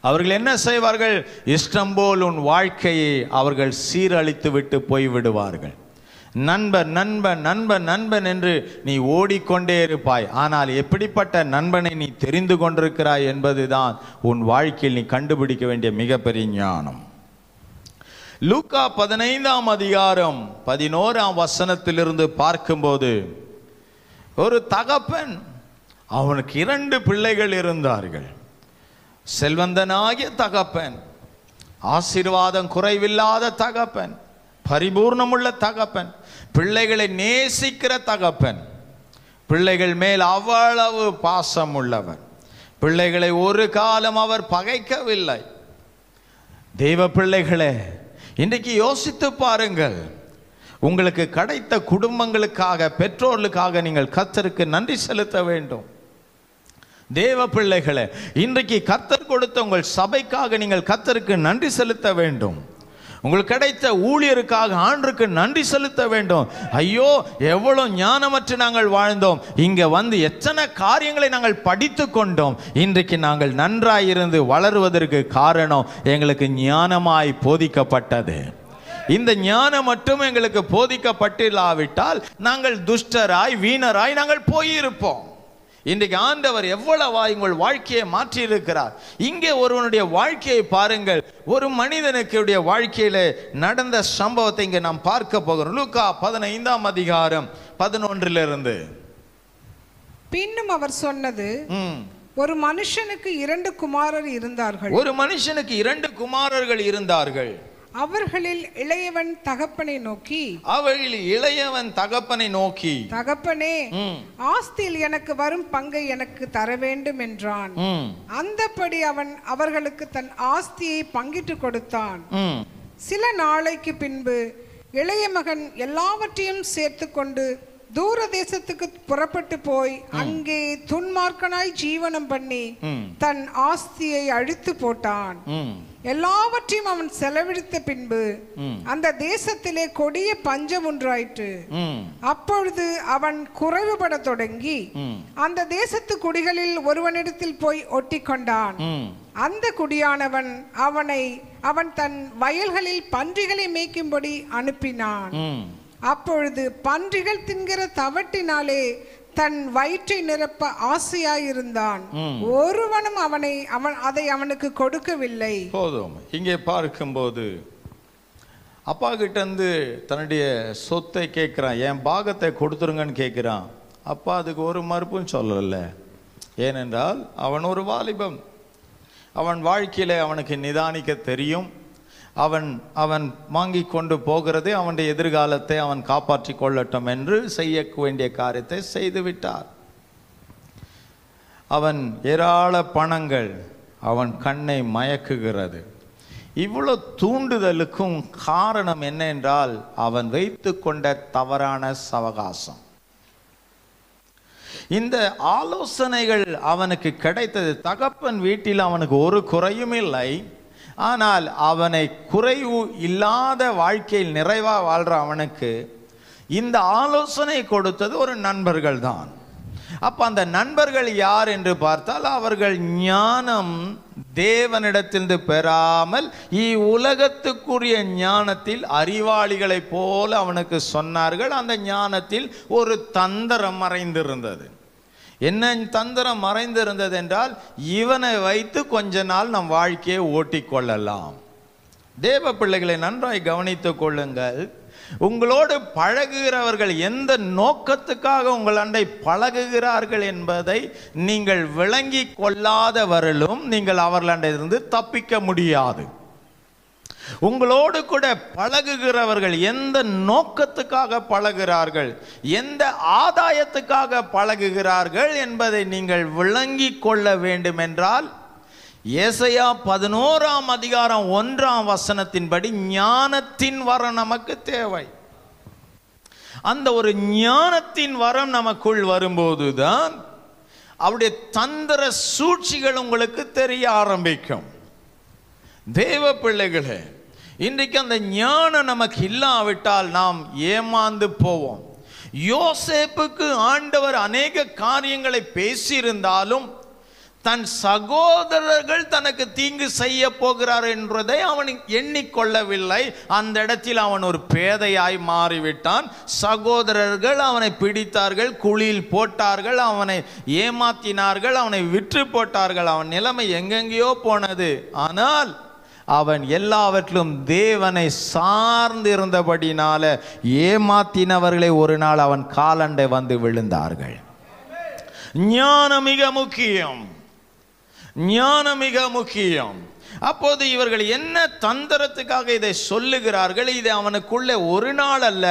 அவர்கள் என்ன செய்வார்கள்? இஷ்டம் போல் உன் வாழ்க்கையை அவர்கள் சீரழித்து விட்டு போய்விடுவார்கள். நண்பன் நண்பன் நண்பன் நண்பன் என்று நீ ஓடிக்கொண்டே இருப்பாய். ஆனால் எப்படிப்பட்ட நண்பனை நீ தெரிந்து கொண்டிருக்கிறாய் என்பதுதான் உன் வாழ்க்கையில் நீ கண்டுபிடிக்க வேண்டிய மிகப்பெரிய ஞானம். லூக்கா 15ஆம் அதிகாரம் 11ஆம் வசனத்திலிருந்து பார்க்கும்போது, ஒரு தகப்பன், அவனுக்கு 2 பிள்ளைகள் இருந்தார்கள். செல்வந்தனாகிய தகப்பன், ஆசீர்வாதம் குறைவில்லாத தகப்பன், பரிபூர்ணமுள்ள தகப்பன், பிள்ளைகளை நேசிக்கிற தகப்பன், பிள்ளைகள் மேல் அவ்வளவு பாசம் உள்ளவர், பிள்ளைகளை ஒரு காலம் அவர் பகைக்கவில்லை. தெய்வ பிள்ளைகளே, இன்றைக்கு யோசித்து பாருங்கள். உங்களுக்கு கிடைத்த குடும்பங்களுக்காக, பெற்றோர்களுக்காக நீங்கள் கர்த்தருக்கு நன்றி செலுத்த வேண்டும். தேவ பிள்ளைகளே, இன்றைக்கு கர்த்தர் கொடுத்த உங்கள் சபைக்காக நீங்கள் கர்த்தருக்கு நன்றி செலுத்த வேண்டும். உங்களுக்கு கிடைத்த ஊழியருக்காக ஆண்டவருக்கு நன்றி செலுத்த வேண்டும். ஐயோ, எவ்வளவு ஞானமற்று நாங்கள் வாழ்ந்தோம், இங்கே வந்து எத்தனை காரியங்களை நாங்கள் படித்து கொண்டோம். இன்றைக்கு நாங்கள் நன்றாயிருந்து வளருவதற்கு காரணம் எங்களுக்கு ஞானமாய் போதிக்கப்பட்டது. இந்த ஞானம் மட்டும் எங்களுக்கு போதிக்கப்பட்டில்லாவிட்டால் நாங்கள் துஷ்டராய் வீணராய் நாங்கள் போயிருப்போம். இன்றைக்கு ஆண்டவர் எவ்வளவாய் உங்கள் வாழ்க்கையை மாற்றி இருக்கிறார். இங்கே ஒருவனுடைய வாழ்க்கையை பாருங்கள். ஒரு மனிதனுடைய வாழ்க்கையில நடந்த சம்பவத்தை இங்கே நாம் பார்க்க போகிறோம். லூக்கா 15ஆம் அதிகாரம் 11 பின்னும் அவர் சொன்னது, ஒரு மனுஷனுக்கு 2 குமாரர் இருந்தார்கள். ஒரு மனுஷனுக்கு 2 குமாரர்கள் இருந்தார்கள். அவர்களில் இளையவன் தகப்பனை நோக்கி, தகப்பனே, ஆஸ்தியில் எனக்கு வரும் பங்கை எனக்கு தர வேண்டும் என்றான். அந்தபடி அவன் அவர்களுக்கு தன் ஆஸ்தியை பங்கிட்டு கொடுத்தான். சில நாளைக்கு பின்பு இளைய மகன் எல்லாவற்றையும் சேர்த்து கொண்டு தூர தேசத்துக்கு புறப்பட்டு போய் அங்கே துன்மார்க்கனாய் ஜீவனம் பண்ணி தன் ஆஸ்தியை அழித்து போட்டான். எல்லாவற்றையும் அவன் செலவழித்த பின்பு அந்த தேசத்திலே கொடிய பஞ்சம் உண்டாயிற்று. அப்பொழுது அவன் குறைவுபட தொடங்கி அந்த தேசத்து குடிகளில் ஒருவனிடத்தில் போய் ஒட்டி கொண்டான். அந்த குடியானவன் அவன் தன் வயல்களில் பன்றிகளை மேய்க்கும்படி அனுப்பினான். அப்பொழுது பன்றிகள் தின்கிற தவட்டினாலே தன் வயிற்றை நிரப்ப ஆசையாயிருந்தான். ஒருவனும் அதை அவனுக்கு கொடுக்கவில்லை. போதும். இங்கே பார்க்கும்போது அப்பா கிட்ட இருந்து தன்னுடைய சொத்தை கேட்கிறான், என் பாகத்தை கொடுத்துருங்கன்னு கேட்கிறான். அப்பா அதுக்கு ஒரு மறுப்பும் சொல்லல. ஏனென்றால் அவன் ஒரு வாலிபம். அவன் வாழ்க்கையில அவனுக்கு நிதானிக்க தெரியும். அவன் வாங்கி கொண்டு போகிறது அவனுடைய எதிர்காலத்தை அவன் காப்பாற்றி கொள்ளட்டும் என்று செய்ய வேண்டிய காரியத்தை செய்துவிட்டார். அவன் ஏராள பணங்கள் அவன் கண்ணை மயக்குகிறது. இவ்வளவு தூண்டுதலுக்கும் காரணம் என்ன என்றால் அவன் வைத்து கொண்ட தவறான சவகாசம். இந்த ஆலோசனைகள் அவனுக்கு கிடைத்தது. தகப்பன் வீட்டில் அவனுக்கு ஒரு குறையும் இல்லை. ஆனால் அவனை குறைவு இல்லாத வாழ்க்கையில் நிறைவா வாழ்ற அவனுக்கு இந்த ஆலோசனை கொடுத்தது ஒரு நண்பர்கள் தான். அப்ப அந்த நண்பர்கள் யார் என்று பார்த்தால், அவர்கள் ஞானம் தேவனிடத்திலிருந்து பெறாமல் உலகத்துக்குரிய ஞானத்தில் அறிவாளிகளை போல அவனுக்கு சொன்னார்கள். அந்த ஞானத்தில் ஒரு தந்திரம் மறைந்திருந்தது. என்ன தந்திரம் மறைந்திருந்தது என்றால், இவனை வைத்து கொஞ்ச நாள் நம் வாழ்க்கையை ஓட்டிக்கொள்ளலாம். தேவ பிள்ளைகளை நன்றாய் கவனித்துக் கொள்ளுங்கள். உங்களோடு பழகுகிறவர்கள் எந்த நோக்கத்துக்காக உங்கள் அண்டை பழகுகிறார்கள் என்பதை நீங்கள் விளங்கி கொள்ளாதவர்களும் நீங்கள் அவர்களிடமிருந்து தப்பிக்க முடியாது. உங்களோடு கூட பழகுகிறவர்கள் எந்த நோக்கத்துக்காக பழகுகிறார்கள், எந்த ஆதாயத்துக்காக பழகுகிறார்கள் என்பதை நீங்கள் விளங்கி கொள்ள வேண்டும் என்றால், ஏசாயா 11ஆம் அதிகாரம் 1ஆம் வசனத்தின்படி ஞானத்தின் வரம் நமக்கு தேவை. அந்த ஒரு ஞானத்தின் வரம் நமக்குள் வரும்போதுதான் அவருடைய தந்திர சூழ்ச்சிகள் உங்களுக்கு தெரிய ஆரம்பிக்கும். தேவ பிள்ளைகளே, இன்றைக்கு அந்த ஞானம் நமக்கு இல்லாவிட்டால் நாம் ஏமாந்து போவோம். யோசேப்புக்கு ஆண்டவர் அநேக காரியங்களை பேசியிருந்தாலும் தன் சகோதரர்கள் தனக்கு தீங்கு செய்ய போகிறார் என்பதை அவன் எண்ணிக்கொள்ளவில்லை. அந்த இடத்தில் அவன் ஒரு பேதையாய் மாறிவிட்டான். சகோதரர்கள் அவனை பிடித்தார்கள், குழியில் போட்டார்கள், அவனை ஏமாத்தினார்கள், அவனை விற்று போட்டார்கள். அவன் நிலைமை எங்கெங்கேயோ போனது. ஆனால் அவன் எல்லாவற்றிலும் தேவனை சார்ந்து இருந்தபடினால ஏமாத்தினவர்களை ஒரு நாள் அவன் காலண்டை வந்து விழுந்தார்கள். ஞானம் மிக முக்கியம், ஞானம் மிக முக்கியம். அப்போது இவர்கள் என்ன தந்திரத்துக்காக இதை சொல்லுகிறார்கள்? இது அவனுக்குள்ளே ஒரு நாள் அல்ல,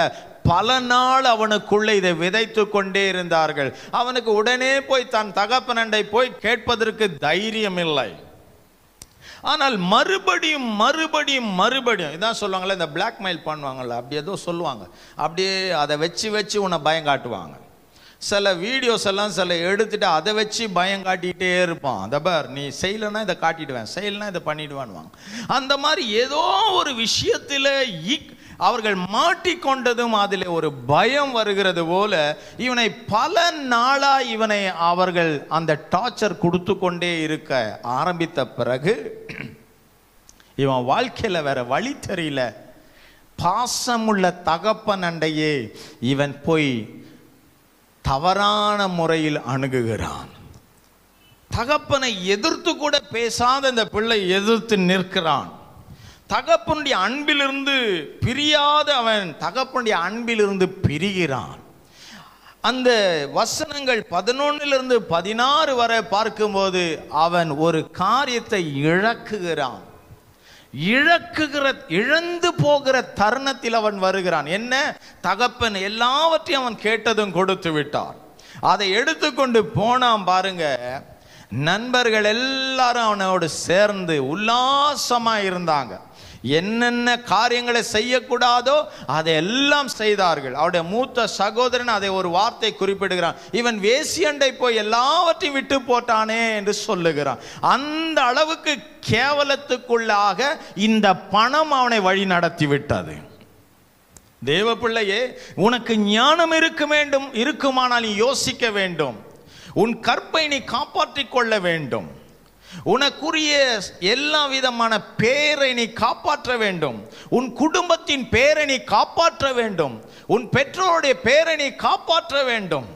பல நாள் அவனுக்குள்ளே இதை விதைத்து கொண்டே இருந்தார்கள். அவனுக்கு உடனே போய் தன் தகப்பனண்டை போய் கேட்பதற்கு தைரியம் இல்லை. ஆனால் மறுபடியும் மறுபடியும் மறுபடியும் இதான் சொல்லுவாங்களே, இந்த பிளாக்மெயில் பண்ணுவாங்கள்ல, அப்படி ஏதோ சொல்லுவாங்க, அப்படியே அதை வச்சு வச்சு உன்னை பயம் காட்டுவாங்க. சில வீடியோஸ் எல்லாம் சில எடுத்துட்டு அதை வச்சு பயம் காட்டிகிட்டே இருப்பான். அதை பார், நீ செய்யலைன்னா இதை காட்டிடுவேன், செய்யலைன்னா இதை பண்ணிடுவான்வாங்க. அந்த மாதிரி ஏதோ ஒரு விஷயத்தில் அவர்கள் மாட்டிக்கொண்டதும் அதில் ஒரு பயம் வருகிறது போல இவனை பல நாளாக இவனை அவர்கள் அந்த டார்ச்சர் கொடுத்து கொண்டே இருக்க ஆரம்பித்த பிறகு இவன் வாழ்க்கையில் வேற வழி தெரியல. பாசமுள்ள தகப்பன் அண்டையே இவன் போய் தவறான முறையில் அணுகுகிறான். தகப்பனை எதிர்த்து கூட பேசாத இந்த பிள்ளை எதிர்த்து நிற்கிறான். தகப்பனுடைய அன்பிலிருந்து பிரியாத அவன் தகப்பனுடைய அன்பிலிருந்து பிரிகிறான். அந்த வசனங்கள் 11 16 வரை பார்க்கும்போது அவன் ஒரு காரியத்தை இழக்குகிறான். இழந்து போகிற தருணத்தில் அவன் வருகிறான். என்ன? தகப்பன் எல்லாவற்றையும் அவன் கேட்டதும் கொடுத்து விட்டார். அதை எடுத்துக்கொண்டு போனான். பாருங்க, நண்பர்கள் எல்லாரும் அவனோடு சேர்ந்து உல்லாசமா இருந்தாங்க. என்னென்ன காரியங்களை செய்யக்கூடாதோ அதை எல்லாம் செய்தார்கள். அவருடைய மூத்த சகோதரன் அதை ஒரு வார்த்தை குறிப்பிடுகிறான், இவன் வேசியண்டை போய் எல்லாவற்றையும் விட்டு போட்டானே என்று சொல்லுகிறான். அந்த அளவுக்கு கேவலத்துக்குள்ளாக இந்த பணம் அவனை வழி நடத்தி விட்டது. தேவ பிள்ளையே, உனக்கு ஞானம் இருக்குமானால் நீ யோசிக்க வேண்டும். உன் கற்பை நீ காப்பாற்றிக் கொள்ள வேண்டும். உனக்குரிய எல்லா விதமான பேரை நீ காப்பாற்ற வேண்டும். உன் குடும்பத்தின் பேரை நீ காப்பாற்ற வேண்டும். உன் பெற்றோருடைய பேரை நீ காப்பாற்ற வேண்டும்.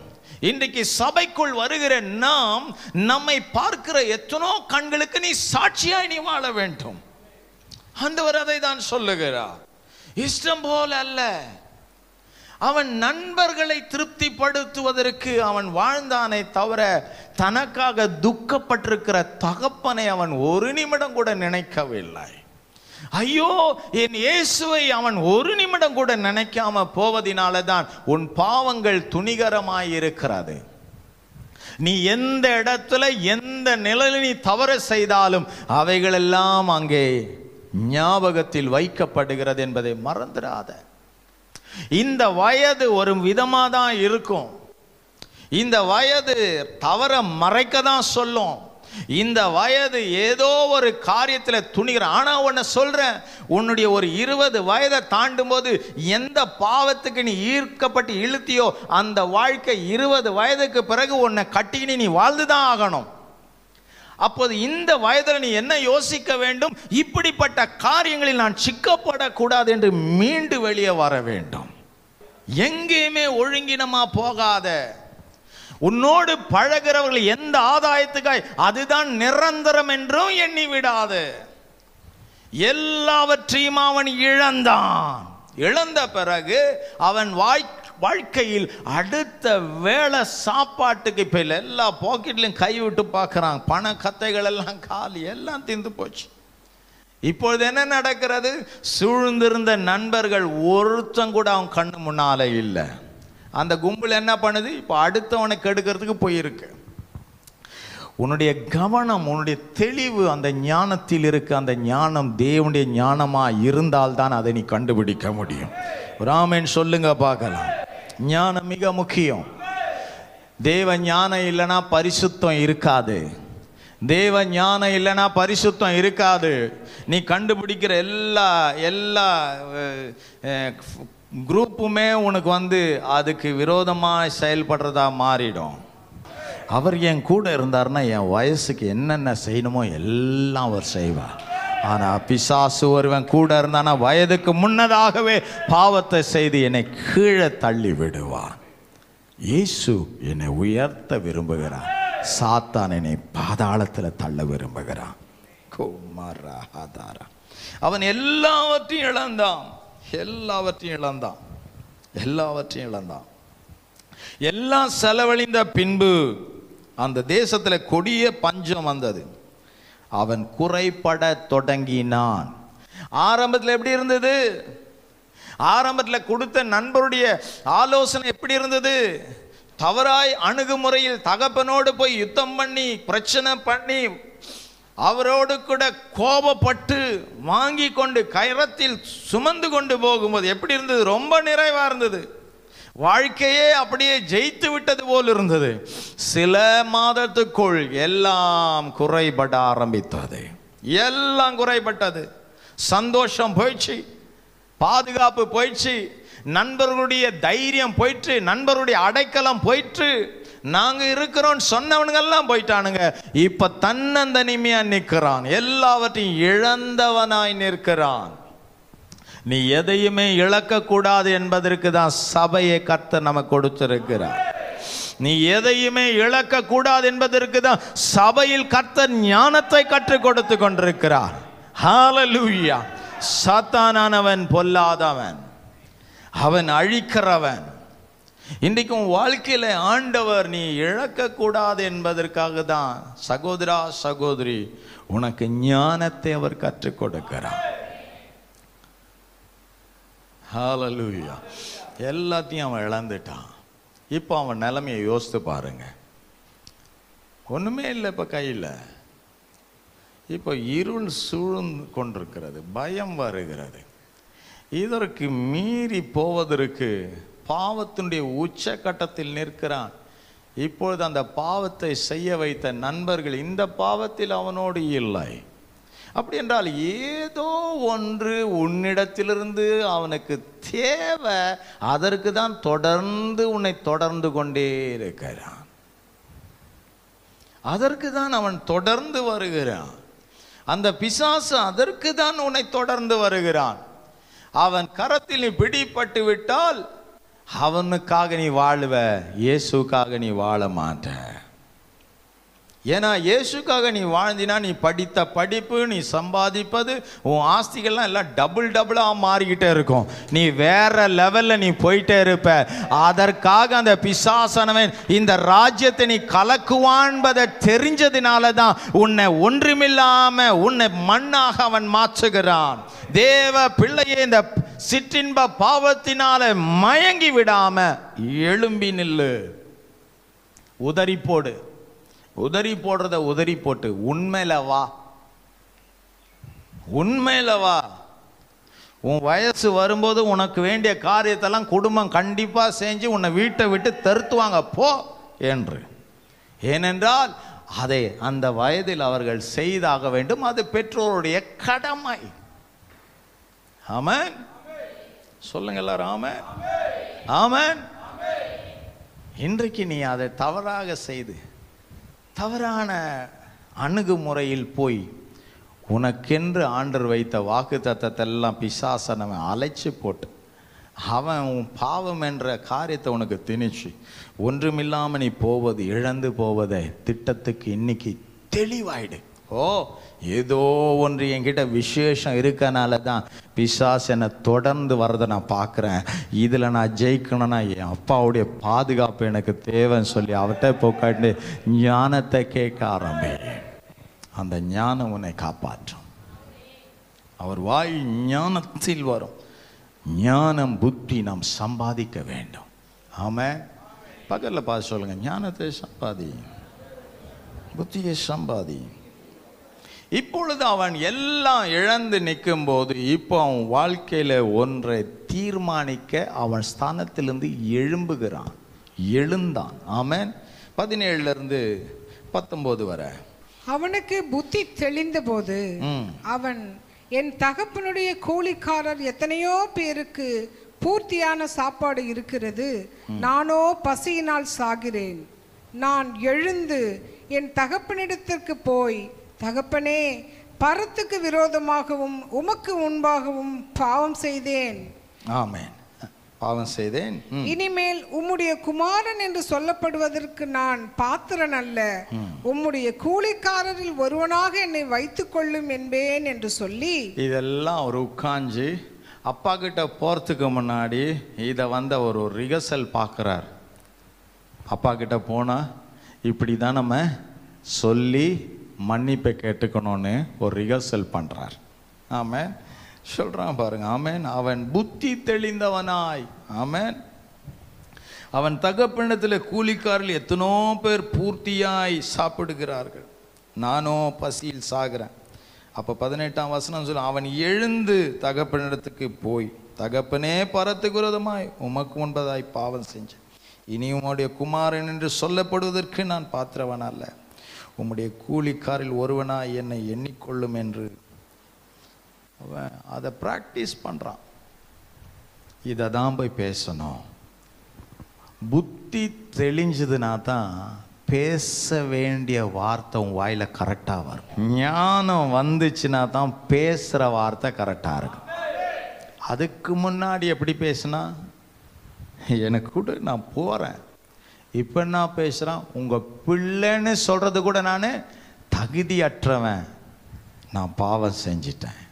இன்றைக்கு சபைக்குள் வருகிற நாம், நம்மை பார்க்கிற எத்தனோ கண்களுக்கு நீ சாட்சியாய் நீ வாழ வேண்டும். ஆண்டவர் அதை தான் சொல்லுகிறார். இஷ்டம் போல அல்ல. அவன் நண்பர்களை திருப்திப்படுத்துவதற்கு அவன் வாழ்ந்தானே தவிர தனக்காக துக்கப்பட்டிருக்கிற தகப்பனை அவன் ஒரு நிமிடம் கூட நினைக்கவில்லை. ஐயோ, என் இயேசுவை அவன் ஒரு நிமிடம் கூட நினைக்காம போவதினால தான் உன் பாவங்கள் துணிகரமாய் இருக்கிறது. நீ எந்த இடத்துல எந்த நிலையில் நீ தவறு செய்தாலும் அவைகளெல்லாம் அங்கே ஞாபகத்தில் வைக்கப்படுகிறது என்பதை மறந்துடாத. இந்த வயது ஒரு விதமாக தான் இருக்கும். இந்த வயது தவற மறைக்க தான் சொல்லும். இந்த வயது ஏதோ ஒரு காரியத்தில் துணிகிற. ஆனால் உன்னை சொல்றேன், உன்னுடைய ஒரு 20 வயதை தாண்டும் போது எந்த பாவத்துக்கு நீ ஈர்க்கப்பட்டு இழுத்தியோ அந்த வாழ்க்கை 20 வயதுக்கு பிறகு உன்னை கட்டிக்கினு நீ வாழ்ந்துதான் ஆகணும். அப்போது இந்த வயதில் நீ என்ன யோசிக்க வேண்டும்? இப்படிப்பட்ட காரியங்களில் நான் சிக்கப்படக்கூடாது என்று மீண்டு வெளியே வர வேண்டும். எங்கேயுமே ஒழுங்கினமா போகாத. உன்னோடு பழகிறவர்கள் எந்த ஆதாயத்துக்காய் அதுதான் நிரந்தரம் என்றும் எண்ணி விடாது. எல்லாவற்றையும் அவன் இழந்தான். இழந்த பிறகு அவன் வாழ்க்கையில் அடுத்த வேளை சாப்பாட்டுக்கு இப்ப எல்லா பாக்கெட்லையும் கை விட்டு பார்க்கறான். பண கத்தைகள் எல்லாம் காலி, எல்லாம் தீர்ந்து போச்சு. இப்பொழுது என்ன நடக்கிறது? சூழ்ந்திருந்த நண்பர்கள் ஒருத்தன் கூட அவன் கண்ணு முன்னால இல்லை. அந்த கும்பல் என்ன பண்ணுது? இப்போ அடுத்தவனை கெடுக்கிறதுக்கு போயிருக்கு. உன்னுடைய கவனம், உன்னுடைய தெளிவு அந்த ஞானத்தில் இருக்கு. அந்த ஞானம் தேவனுடைய ஞானமா இருந்தால் தான் அதை நீ கண்டுபிடிக்க முடியும். ராமன் சொல்லுங்க பார்க்கலாம். ஞானம் மிக முக்கியம். தேவ ஞானம் இல்லைன்னா பரிசுத்தம் இருக்காது. தேவ ஞானம் இல்லைன்னா பரிசுத்தம் இருக்காது. நீ கண்டுபிடிக்கிற எல்லா குரூப்புமே உனக்கு அதுக்கு விரோதமாக செயல்படுறதா மாறிடும். அவர் என் கூட இருந்தார்னா என் வயசுக்கு என்னென்ன செய்யணுமோ எல்லாம் அவர் செய்வார். ஆனால் பிசாசு ஒருவன் கூட இருந்தானா வயதுக்கு முன்னதாகவே பாவத்தை செய்து என்னை கீழே தள்ளி விடுவான். இயேசு என்னை உயர்த்த விரும்புகிறான், சாத்தான் என்னை பாதாளத்தில் தள்ள விரும்புகிறான். குமாரா, அவன் எல்லாவற்றையும் இழந்தான், எல்லாவற்றையும் இழந்தான், எல்லாவற்றையும் இழந்தான். எல்லாம் செலவழிந்த பின்பு அந்த தேசத்தில் கொடிய பஞ்சம் வந்தது. அவன் குறைபட தொடங்கினான். ஆரம்பத்தில் எப்படி இருந்தது? ஆரம்பத்தில் கொடுத்த நண்பருடைய ஆலோசனை எப்படி இருந்தது? தவறாய் அணுகுமுறையில் தகப்பனோடு போய் யுத்தம் பண்ணி பிரச்சனை பண்ணி அவரோடு கூட கோபப்பட்டு வாங்கி கொண்டு கயிறத்தில் சுமந்து கொண்டு போகும்போது எப்படி இருந்தது? ரொம்ப நிறைவா இருந்தது. வாழ்க்கையே அப்படியே ஜெயித்து விட்டது போல் இருந்தது. சில மாதத்துக்குள் எல்லாம் குறைபட ஆரம்பித்தது. எல்லாம் குறைபட்டது. சந்தோஷம் போயிடுச்சு, பாதுகாப்பு போயிடுச்சு, நண்பர்களுடைய தைரியம் போயிற்று, நண்பருடைய அடைக்கலம் போயிற்று, நாங்க இருக்கிறோம் சொன்னவனுங்கெல்லாம் போயிட்டானுங்க. இப்ப தன்னந்தனிமையா நிற்கிறான், எல்லாவற்றையும் இழந்தவனாய் நிற்கிறான். நீ எதையுமே இழக்க கூடாது என்பதற்கு தான் சபையை கர்த்தர் நமக்கு கொடுத்திருக்கிறார். நீ எதையுமே இழக்க கூடாது என்பதற்கு தான் சபையில் கர்த்தர் ஞானத்தை கற்றுக் கொடுத்து கொண்டிருக்கிறார். ஹalleluya. சாத்தானானவன் பொல்லாதவன், அவன் அழிக்கிறவன். இன்றைக்கும் வாழ்க்கையில ஆண்டவர் நீ இழக்க கூடாது என்பதற்காக தான் சகோதரா சகோதரி உனக்கு ஞானத்தை அவர் கற்றுக் கொடுக்கிறார். ஹalleluya. எல்லாத்தையும் அவன் இழந்துட்டான். இப்போ அவன் நிலைமையை யோசித்து பாருங்க. ஒண்ணுமே இல்லை இப்போ கையில். இப்போ இருள் சூழ்ந்து கொண்டிருக்கிறது, பயம் வருகிறது. இதற்கு மீறி போவதற்கு பாவத்தினுடைய உச்சகட்டத்தில் நிற்கிறான். இப்பொழுது அந்த பாவத்தை செய்ய வைத்த நண்பர்கள் இந்த பாவத்தில் அவனோடு இல்லை. அப்படி என்றால் ஏதோ ஒன்று உன்னிடத்திலிருந்து அவனுக்கு தேவை, அதற்கு தான் தொடர்ந்து உன்னை தொடர்ந்து கொண்டே இருக்கிறான். அதற்கு தான் அவன் தொடர்ந்து வருகிறான். அந்த பிசாசு அதற்கு தான் உன்னை தொடர்ந்து வருகிறான். அவன் கரத்தில் நீ பிடிபட்டு விட்டால் அவனுக்காக நீ வாழுவ, இயேசுக்காக நீ வாழ மாட்ட. ஏன்னா இயேசுக்காக நீ வாழ்ந்தினா நீ படித்த படிப்பு, நீ சம்பாதிப்பது, உன் ஆஸ்திகள்லாம் எல்லாம் டபுளாக மாறிக்கிட்டே இருக்கும். நீ வேற லெவலில் நீ போயிட்டே இருப்ப. அதற்காக அந்த பிசாசனவன் இந்த ராஜ்யத்தை நீ கலக்குவான்பதை தெரிஞ்சதுனால தான் உன்னை ஒன்றுமில்லாம உன்னை மண்ணாக அவன் மாற்றுகிறான். தேவ பிள்ளையே, இந்த சிற்றின்ப பாவத்தினால மயங்கி விடாம எழும்பி நில்லு. உதறி போடு. உதறி போடுறத உதறி போட்டு உண்மையில வா, உண்மையில வா. உன் வயசு வரும்போது உனக்கு வேண்டிய காரியத்தெல்லாம் குடும்பம் கண்டிப்பா செஞ்சு உன்னை வீட்டை விட்டு தருத்துவாங்க போ என்று. ஏனென்றால் அதை அந்த வயதில் அவர்கள் செய்தாக வேண்டும். அது பெற்றோருடைய கடமை. ஆமென். சொல்லுங்க எல்லாரும் ஆமென். ஆமென். இன்றைக்கு நீ அதை தவறாக செய்து தவறான அணுகுமுறையில் போய் உனக்கென்று ஆண்டவர் வைத்த வாக்கு தத்தத்தெல்லாம் பிசாசனை அழைச்சி போட்டு அவன் உன் பாவம் என்ற காரியத்தை உனக்கு திணிச்சு ஒன்றுமில்லாமல் நீ போவது, இழந்து போவதை திட்டத்துக்கு இன்னைக்கு தெளிவாயிடு. ஓ, ஏதோ ஒன்று என்கிட்ட விசேஷம் இருக்கனால தான் பிசாசு என்னை தொடர்ந்து வரதை நான் பார்க்குறேன். இதில் நான் ஜெயிக்கணும்னா என் அப்பாவுடைய பாதுகாப்பு எனக்கு தேவைன்னு சொல்லி அவர்கிட்ட போக்காட்டு ஞானத்தை கேட்க ஆரம்பி. அந்த ஞானம் உன்னை காப்பாற்றும். அவர் வாய் ஞானத்தில் வரும். ஞானம் புத்தி நாம் சம்பாதிக்க வேண்டும். ஆமாம். பக்கத்தில் பார்த்து சொல்லுங்க, ஞானத்தை சம்பாதி, புத்தியை சம்பாதி. இப்பொழுது அவன் எல்லாம் இழந்து நிற்கும் போது இப்போ அவன் வாழ்க்கையில ஒன்றை தீர்மானிக்க அவன் ஸ்தானத்திலிருந்து எழும்புகிறான், எழுந்தான். ஆமென். 17 19 வரை அவனுக்கு புத்தி தெளிந்த போது அவன், என் தகப்பனுடைய கூலிக்காரர் எத்தனையோ பேருக்கு பூர்த்தியான சாப்பாடு இருக்கிறது, நானோ பசியினால் சாகிறேன். நான் எழுந்து என் தகப்பனிடத்திற்கு போய், தகப்பனே, பரத்துக்கு விரோதமாகவும் உமக்கு முன்பாகவும் பாவம் செய்தேன். ஆமென். பாவம் செய்தேன். இனிமேல் உம்முடைய குமாரன் என்று சொல்லப்படுவதற்கு நான் பாத்திரன் அல்ல. உம்முடைய கூலிக்காரரில் ஒருவனாக என்னை வைத்துக் கொள்ளும் என்பேன் என்று சொல்லி, இதெல்லாம் ஒரு உட்கார்ந்து அப்பா கிட்ட போறதுக்கு முன்னாடி இதை ஒரு ரிகர்சல் பார்க்குறார். அப்பா கிட்ட போனா இப்படி தான் நம்ம சொல்லி மன்னிப்பை கேட்டுக்கணும்னு ஒரு ரிகர்சல் பண்றார். ஆமென். சொல்றான் பாருங்க. ஆமென். அவன் புத்தி தெளிந்தவனாய், ஆமென், அவன் தகப்பனிடத்தில் கூலிக்காரில் எத்தனோ பேர் பூர்த்தியாய் சாப்பிடுகிறார்கள், நானோ பசியில் சாகிறேன். அப்போ 18ஆம் வசனம் சொல்ல, அவன் எழுந்து தகப்பனிடத்துக்கு போய், தகப்பனே, பரத்துக்கு விரோதமாய் உமக்கு முன்பதாய் பாவம் செஞ்சேன். இனி உம்முடைய குமாரன் என்று சொல்லப்படுவதற்கு நான் பாத்திரவன் அல்ல. உம்முடைய கூலிக்காரில் ஒருவனாய் என்னை எண்ணிக்கொள்ளும் என்று அவன் அதை ப்ராக்டிஸ் பண்ணுறான். இதை தான் போய் பேசணும். புத்தி தெளிஞ்சதுனா தான் பேச வேண்டிய வார்த்தை உன் வாயில் கரெக்டாக வரும். ஞானம் வந்துச்சுன்னா தான் பேசுகிற வார்த்தை கரெக்டாக இருக்கும். அதுக்கு முன்னாடி எப்படி பேசுனா, எனக்கு கூட நான் போகிறேன், இப்போ என்ன பேசுகிறான், உங்கள் பிள்ளைன்னு சொல்கிறது கூட நான் தகுதியற்றவன், நான் பாவம் செஞ்சிட்டேன்,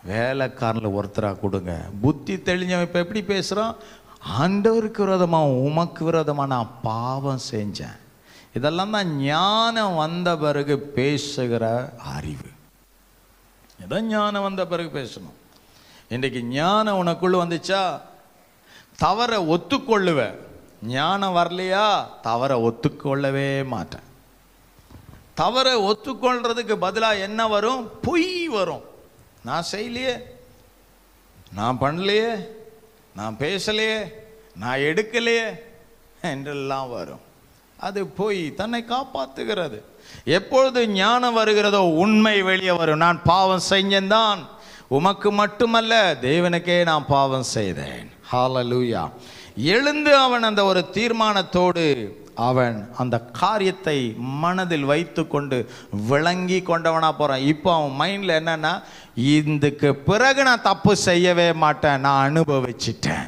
வேலைக்காரனில் ஒருத்தராக கொடுங்க. புத்தி தெளிஞ்சவன் இப்போ எப்படி பேசுகிறான், ஆண்டவருக்கு விரோதமாக உமக்கு விரோதமாக நான் பாவம் செஞ்சேன். இதெல்லாம் தான் ஞானம் வந்த பிறகு பேசுகிற அறிவு. இதான் ஞானம் வந்த பிறகு பேசணும். இன்றைக்கு ஞானம் உனக்குள்ள வந்துச்சா, தவற ஒத்துக்கொள்ளுவேன். ஞானம் வரலையா, தவற ஒத்துக்கொள்ளவே மாட்டேன். தவற ஒத்துக்கொள்றதுக்கு பதிலாக என்ன வரும், பொய் வரும். நான் செய்யலையே, நான் பண்ணலையே, நான் பேசலையே, நான் எடுக்கலையே என்றெல்லாம் வரும். அது போய் தன்னை காப்பாற்றுகிறது. எப்பொழுது ஞானம் வருகிறதோ உண்மை வெளியே வரும். நான் பாவம் செஞ்சேன்தான், உமக்கு மட்டுமல்ல தேவனுக்கே நான் பாவம் செய்தேன். ஹல்லேலூயா. எழுந்து அவன் அந்த ஒரு தீர்மானத்தோடு அவன் அந்த காரியத்தை மனதில் வைத்து கொண்டு விளங்கி கொண்டவனா போறான். இப்போ அவன் மைண்ட்ல என்னன்னா, இதுக்கு பிறகு நான் தப்பு செய்யவே மாட்டேன், நான் அனுபவிச்சிட்டேன்.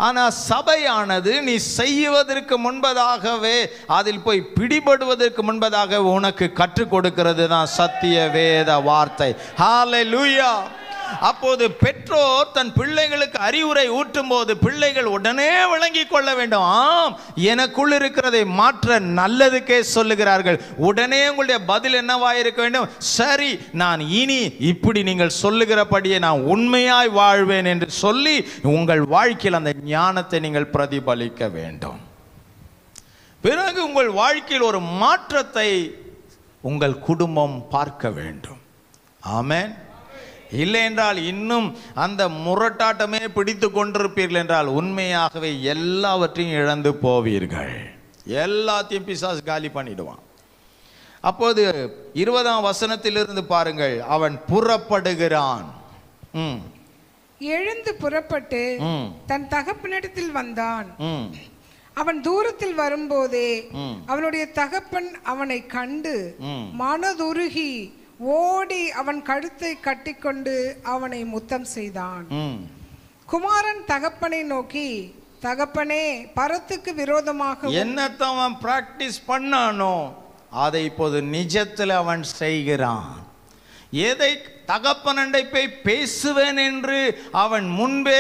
ஆனா சபையானது நீ செய்வதற்கு முன்பதாகவே, அதில் போய் பிடிபடுவதற்கு முன்பதாக உனக்கு கற்றுக் கொடுக்கிறது தான் சத்திய வேத வார்த்தை. ஹல்லேலூயா. அப்போது பெற்றோர் தன் பிள்ளைகளுக்கு அறிவுரை ஊட்டும் போது பிள்ளைகள் உடனே விளங்கி கொள்ள வேண்டும். ஆம், எனக்குள் இருக்கிறதை மாற்ற நல்லதுக்கே சொல்லுகிறார்கள். உடனே உங்களுடைய பதில் என்னவாயிருக்க வேண்டும், சரி, நான் இனி இப்படி நீங்கள் சொல்லுகிறபடியே நான் உண்மையாய் வாழ்வேன் என்று சொல்லி உங்கள் வாழ்க்கையில் அந்த ஞானத்தை நீங்கள் பிரதிபலிக்க வேண்டும். பிறகு உங்கள் வாழ்க்கையில் ஒரு மாற்றத்தை உங்கள் குடும்பம் பார்க்க வேண்டும். ஆமென். இல்லை என்றால் இன்னும் அந்த முரட்டாட்டமே பிடித்து கொண்டிருப்பீர்கள் என்றால் உண்மையாகவே எல்லாவற்றையும் இழந்து போவீர்கள். எல்லாத்தையும் பிசாசு காலி பண்ணிடுவான். அப்போது 20ஆம் வசனத்திலிருந்து பாருங்கள். அவன் புறப்படுகிறான். எழுந்து புறப்பட்டு தன் தகப்பனிடத்தில் வந்தான். அவன் தூரத்தில் வரும்போதே அவனுடைய தகப்பன் அவனை கண்டு மனதுருகி ஓடி அவன் கழுத்தை கட்டிக்கொண்டு அவனை முத்தம் செய்தான். குமாரன் தகப்பனை நோக்கி, தகப்பனே, பரத்துக்கு விரோதமாக என்னத்தான் அவன் பிராக்டிஸ் பண்ணானோ அதை இப்போது நிஜத்தில் அவன் செய்கிறான். எதை தகப்பனண்டை போய் பேசுவேன் என்று அவன் முன்பே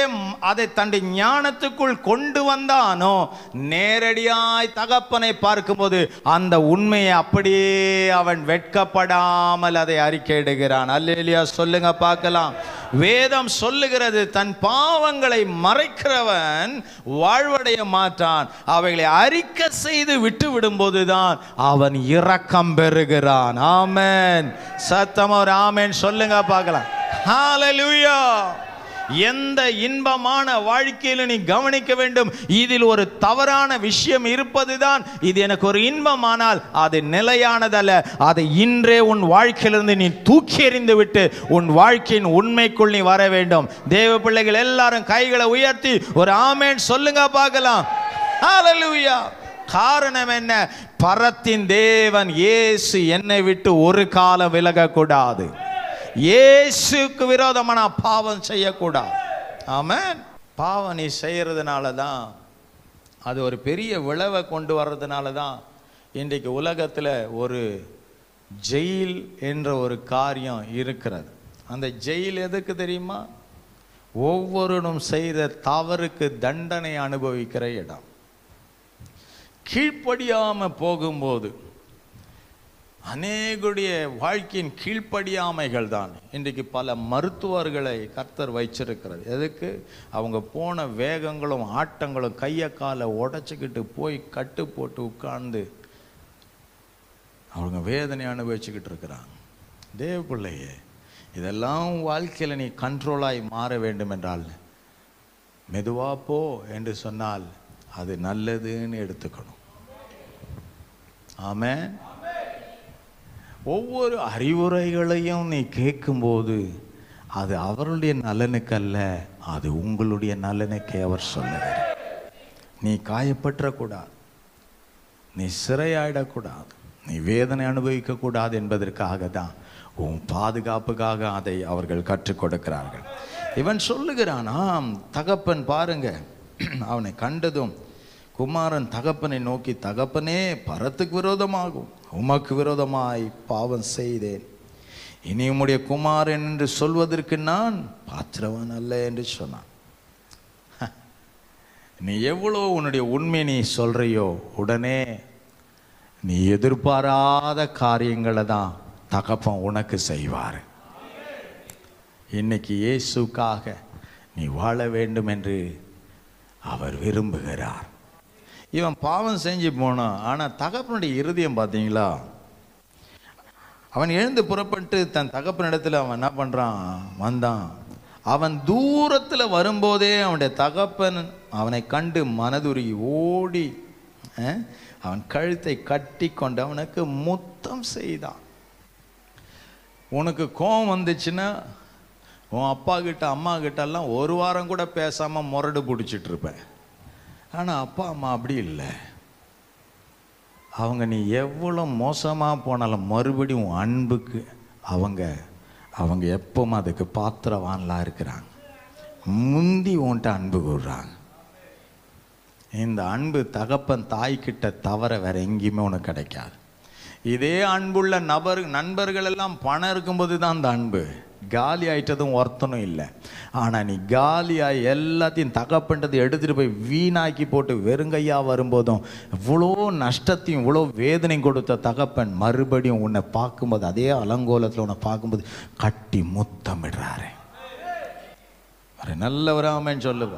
அதை தன்னுடைய ஞானத்துக்குள் கொண்டு வந்தானோ, நேரடியாய் தகப்பனை பார்க்கும்போது அந்த உண்மையை அப்படியே அவன் வெட்கப்படாமல் அதை அறிக்கையிடுகிறான். அல்லேலூயா சொல்லுங்க பார்க்கலாம். வேதம் சொல்லுகிறது, தன் பாவங்களை மறைக்கிறவன் வாழ்வடைய மாட்டான், அவைகளை அறிக்கை செய்து விட்டு விடும்போதுதான் அவன் இரக்கம் பெறுகிறான். ஆமென். சத்தமா ஒரு ஆமென் சொல்லுங்க பார்க்கலாம். ஹல்லேலூயா. எந்த இன்பமான வாழ்க்கையில் நீ கவனிக்க வேண்டும், இதில் ஒரு தவறான விஷயம் இருப்பதுதான் இது எனக்கு ஒரு இன்பமானால் அது நிலையானதல்ல. அதை இன்றே உன் வாழ்க்கையிலிருந்து நீ தூக்கி எறிந்து விட்டு உன் வாழ்க்கையின் உண்மைக்குள் நீ வர வேண்டும். தேவ பிள்ளைகள் எல்லாரும் கைகளை உயர்த்தி ஒரு ஆமென் சொல்லுங்க பார்க்கலாம். ஹல்லேலூயா. காரணம் என்ன? பரத்தின் தேவன் இயேசு என்னை விட்டு ஒரு காலம் விலகக்கூடாது. இயேசுக்கு விரோதமா நான் பாவம் செய்யக்கூடாது. ஆமென். பாவம் நீ செய்யறதுனால தான், அது ஒரு பெரிய விளைவை கொண்டு வர்றதுனால தான் இன்றைக்கு உலகத்தில் ஒரு ஜெயில் என்ற ஒரு காரியம் இருக்கிறது. அந்த ஜெயில் எதுக்கு தெரியுமா? ஒவ்வொருவரும் செய்த தவறுக்கு தண்டனை அனுபவிக்கிற இடம். கீழ்ப்படியாமல் போகும்போது அநேகுடைய வாழ்க்கையின் கீழ்ப்படியாமைகள் தான் இன்றைக்கு பல மருத்துவர்களை கர்த்தர் வைச்சிருக்கிறது. எதுக்கு? அவங்க போன வேகங்களும் ஆட்டங்களும் கையை காலை உடச்சிக்கிட்டு போய் கட்டு போட்டு உட்கார்ந்து அவங்க வேதனை அனுபவிச்சுக்கிட்டு இருக்கிறாங்க. தேவ பிள்ளையே, இதெல்லாம் வாழ்க்கையில் நீ கண்ட்ரோலாய் மாற வேண்டும் என்றால் மெதுவா போ என்று சொன்னால் அது நல்லதுன்னு எடுத்துக்கணும். ஆமென். ஒவ்வொரு அறிவுரைகளையும் நீ கேட்கும்போது அது அவருடைய நலனுக்கல்ல, அது உங்களுடைய நலனுக்கே அவர் சொல்லுகிறார். நீ காயப்பற்றக்கூடாது, நீ சிறையாயிடக்கூடாது, நீ வேதனை அனுபவிக்கக்கூடாது என்பதற்காக தான், உன் பாதுகாப்புக்காக அதை அவர்கள் கற்றுக் கொடுக்கிறார்கள். இவன் சொல்லுகிறானாம், தகப்பன் பாருங்க, அவனை கண்டதும் குமாரன் தகப்பனை நோக்கி, தகப்பனே, பரத்துக்கு விரோதமாகும் உமக்கு விரோதமாய் பாவம் செய்தேன், இனி உம்முடைய குமாரன் என்று சொல்வதற்கு நான் பாத்திரவன் அல்ல என்று சொன்னான். நீ எவ்வளோ உன்னுடைய உண்மை நீ சொல்றியோ, உடனே நீ எதிர்பாராத காரியங்களை தான் தகப்பன் உனக்கு செய்வார். இன்னைக்கு இயேசுக்காக நீ வாழ வேண்டும் என்று அவர் விரும்புகிறார். இவன் பாவம் செஞ்சு போனான். ஆனால் தகப்பனுடைய இருதயம் பார்த்தீங்களா? அவன் எழுந்து புறப்பட்டு தன் தகப்பனிடத்தில் அவன் என்ன பண்ணுறான்? வந்தான். அவன் தூரத்தில் வரும்போதே அவனுடைய தகப்பன் அவனை கண்டு மனதுருகி ஓடி அவன் கழுத்தை கட்டி கொண்டு அவனுக்கு முத்தம் செய்தான். உனக்கு கோபம் வந்துச்சுன்னா உன் அப்பா கிட்ட அம்மா கிட்டெல்லாம் ஒரு வாரம் கூட பேசாமல் முரடு பிடிச்சிட்டு இருப்பேன். ஆனால் அப்பா அம்மா அப்படி இல்லை. அவங்க நீ எவ்வளோ மோசமாக போனாலும் மறுபடியும் அன்புக்கு அவங்க எப்பவும் அதுக்கு பாத்திரவான்லாம் இருக்கிறாங்க. முந்தி உன்கிட்ட அன்பு கூடுறாங்க. இந்த அன்பு தகப்பன் தாய்கிட்ட தவிர வேற எங்கேயுமே உனக்கு கிடைக்காது. இதே அன்புள்ள நண்பர்கள் எல்லாம் பணம் இருக்கும்போது தான் அந்த அன்பு. காலி ஆயிட்டதும் ஒருத்தனும் இல்லை. ஆனால் நீ காலியாகி எல்லாத்தையும் தகப்பன்றது எடுத்துகிட்டு போய் வீணாக்கி போட்டு வெறுங்கையாக வரும்போதும் இவ்வளோ நஷ்டத்தையும் இவ்வளோ வேதனையும் கொடுத்த தகப்பன் மறுபடியும் உன்னை பார்க்கும்போது, அதே அலங்கோலத்தில் உன்னை பார்க்கும்போது கட்டி முத்தமிடுறாரு. ஒரு நல்ல ஒரு ஆமேன்னு சொல்லுங்க,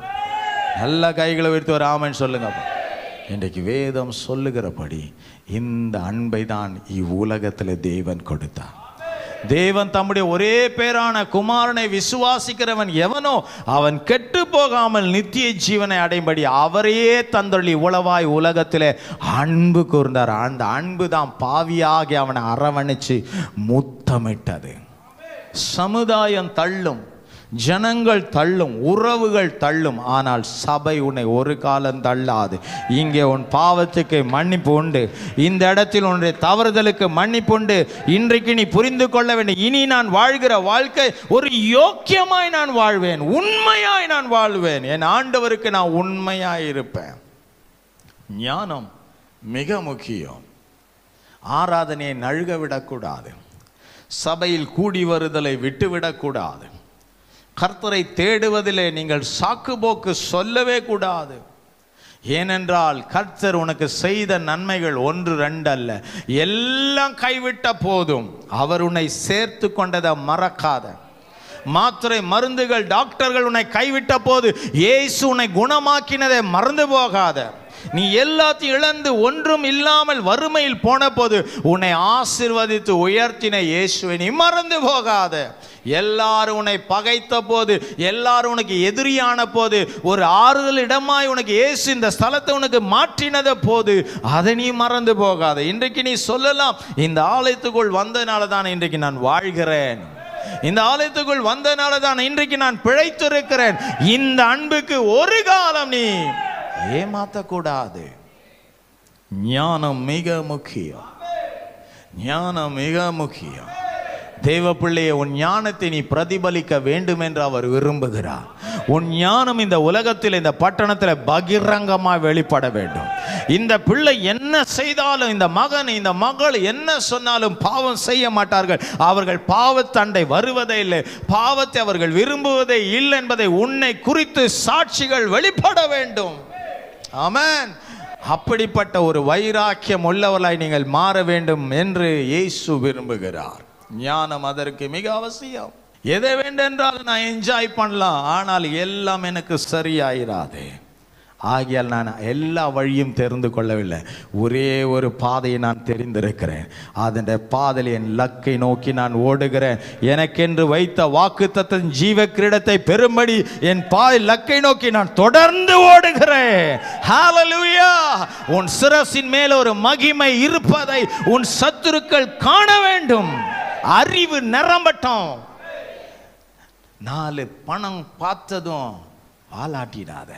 நல்ல கைகளை உயர்த்தி ஒரு ஆமேன்னு சொல்லுங்க. இன்றைக்கு வேதம் சொல்லுகிறபடி இந்த அன்பை தான் இவ்வுலகத்தில் தேவன் கொடுத்தார். தேவன் தம்முடைய ஒரே பேரான குமாரனை விசுவாசிக்கிறவன் எவனோ அவன் கெட்டு போகாமல் நித்திய ஜீவனை அடையும்படி அவரையே தந்தொழி உளவாய் உலகத்திலே அன்பு கூர்ந்தார். அந்த அன்பு தான் பாவியாகி அவனை அரவணைச்சு முத்தமிட்டது. சமுதாயம் தள்ளும், ஜனங்கள் தள்ளும், உறவுகள் தள்ளும், ஆனால் சபை உன்னை ஒரு காலம் தள்ளாது. இங்கே உன் பாவத்துக்கு மன்னிப்பு உண்டு, இந்த இடத்தில் உன்னுடைய தவறுதலுக்கு மன்னிப்பு உண்டு. இன்றைக்கு நீ புரிந்து கொள்ள வேண்டும், இனி நான் வாழ்கிற வாழ்க்கை ஒரு யோக்கியமாய் நான் வாழ்வேன், உண்மையாய் நான் வாழ்வேன், என் ஆண்டவருக்கு நான் உண்மையாய் இருப்பேன். ஞானம் மிக முக்கியம். ஆராதனையை நழுக விடக்கூடாது, சபையில் கூடி வருதலை விட்டுவிடக்கூடாது, கர்த்தரை தேடுவதிலே நீங்கள் சாக்குபோக்கு சொல்லவே கூடாது. ஏனென்றால் கர்த்தர் உனக்கு செய்த நன்மைகள் 1 2 அல்ல, எல்லாம் கைவிட்ட போதும் அவர் உன்னை சேர்த்து கொண்டதை மறக்காத. மாத்திரை மருந்துகள் டாக்டர்கள் உன்னை கைவிட்ட போது இயேசு உன்னை குணமாக்கினதை மறந்து போகாத. நீ எல்லாத்தையும் இழந்து ஒன்றும் இல்லாமல் வறுமையில் போன போது உன்னை ஆசீர்வதித்து உயர்த்தின இயேசுவை நீ மறந்து போகாத. எல்லாரும் உன்னை பகைத்த போது, எல்லாரும் உனக்கு எதிரியான போது, ஒரு ஆறுதல் இடமாய் உனக்கு இயேசு இந்த ஸ்தலத்தை உனக்கு மாற்றினத போது அதை நீ மறந்து போகாத. இன்றைக்கு நீ சொல்லலாம், இந்த ஆலயத்துக்குள் வந்தனால தான் இன்றைக்கு நான் வாழ்கிறேன், இந்த ஆலயத்துக்குள் வந்தனால தான் இன்றைக்கு நான் பிழைத்திருக்கிறேன். இந்த அன்புக்கு ஒரு காலம் நீ ஏமாற்றக்கூடாது. ஞானம் மிக முக்கியம். ஞானம் மிக முக்கியம். தேவ பிள்ளையை, உன் ஞானத்தை நீ பிரதிபலிக்க வேண்டும் என்று அவர் விரும்புகிறார். உன் ஞானம் இந்த உலகத்தில், இந்த பட்டணத்தில் பகிரங்கமாக வெளிப்பட வேண்டும். இந்த பிள்ளை என்ன செய்தாலும், இந்த மகன் இந்த மகள் என்ன சொன்னாலும் பாவம் செய்ய மாட்டார்கள். அவர்கள் பாவத்தண்டை வருவதே இல்லை, பாவத்தை அவர்கள் விரும்புவதே இல்லை என்பதை உன்னை குறித்து சாட்சிகள் வெளிப்பட வேண்டும். ஆமென். அப்படிப்பட்ட ஒரு வைராக்கியம் உள்ளவர்களாய் நீங்கள் மாற வேண்டும் என்று இயேசு விரும்புகிறார். ஞானம் அதற்கு மிக அவசியம். எதை வேண்டென்றால் நான் என்ஜாய் பண்ணலாம், ஆனால் எல்லாம் எனக்கு சரியாயிராது. ஆகியால் நான் எல்லா வழியும் தெரிந்து கொள்ளவில்லை. ஒரே ஒரு பாதையை நான் தெரிந்திருக்கிறேன். அதன் பாதையில் என் லக்கை நோக்கி நான் ஓடுகிறேன். எனக்கென்று வைத்த வாக்குத்தத்தத்தின் ஜீவ கிரீடத்தை பெறும்படி என் லக்கை நோக்கி நான் தொடர்ந்து ஓடுகிறேன். ஹல்லேலூயா. உன் சிரசின் மேல் ஒரு மகிமை இருப்பதை உன் சத்துருக்கள் காண வேண்டும். அறிவு நிரம்பட்டும். 4 பணம் பார்த்ததும் வாலாட்டிடாத.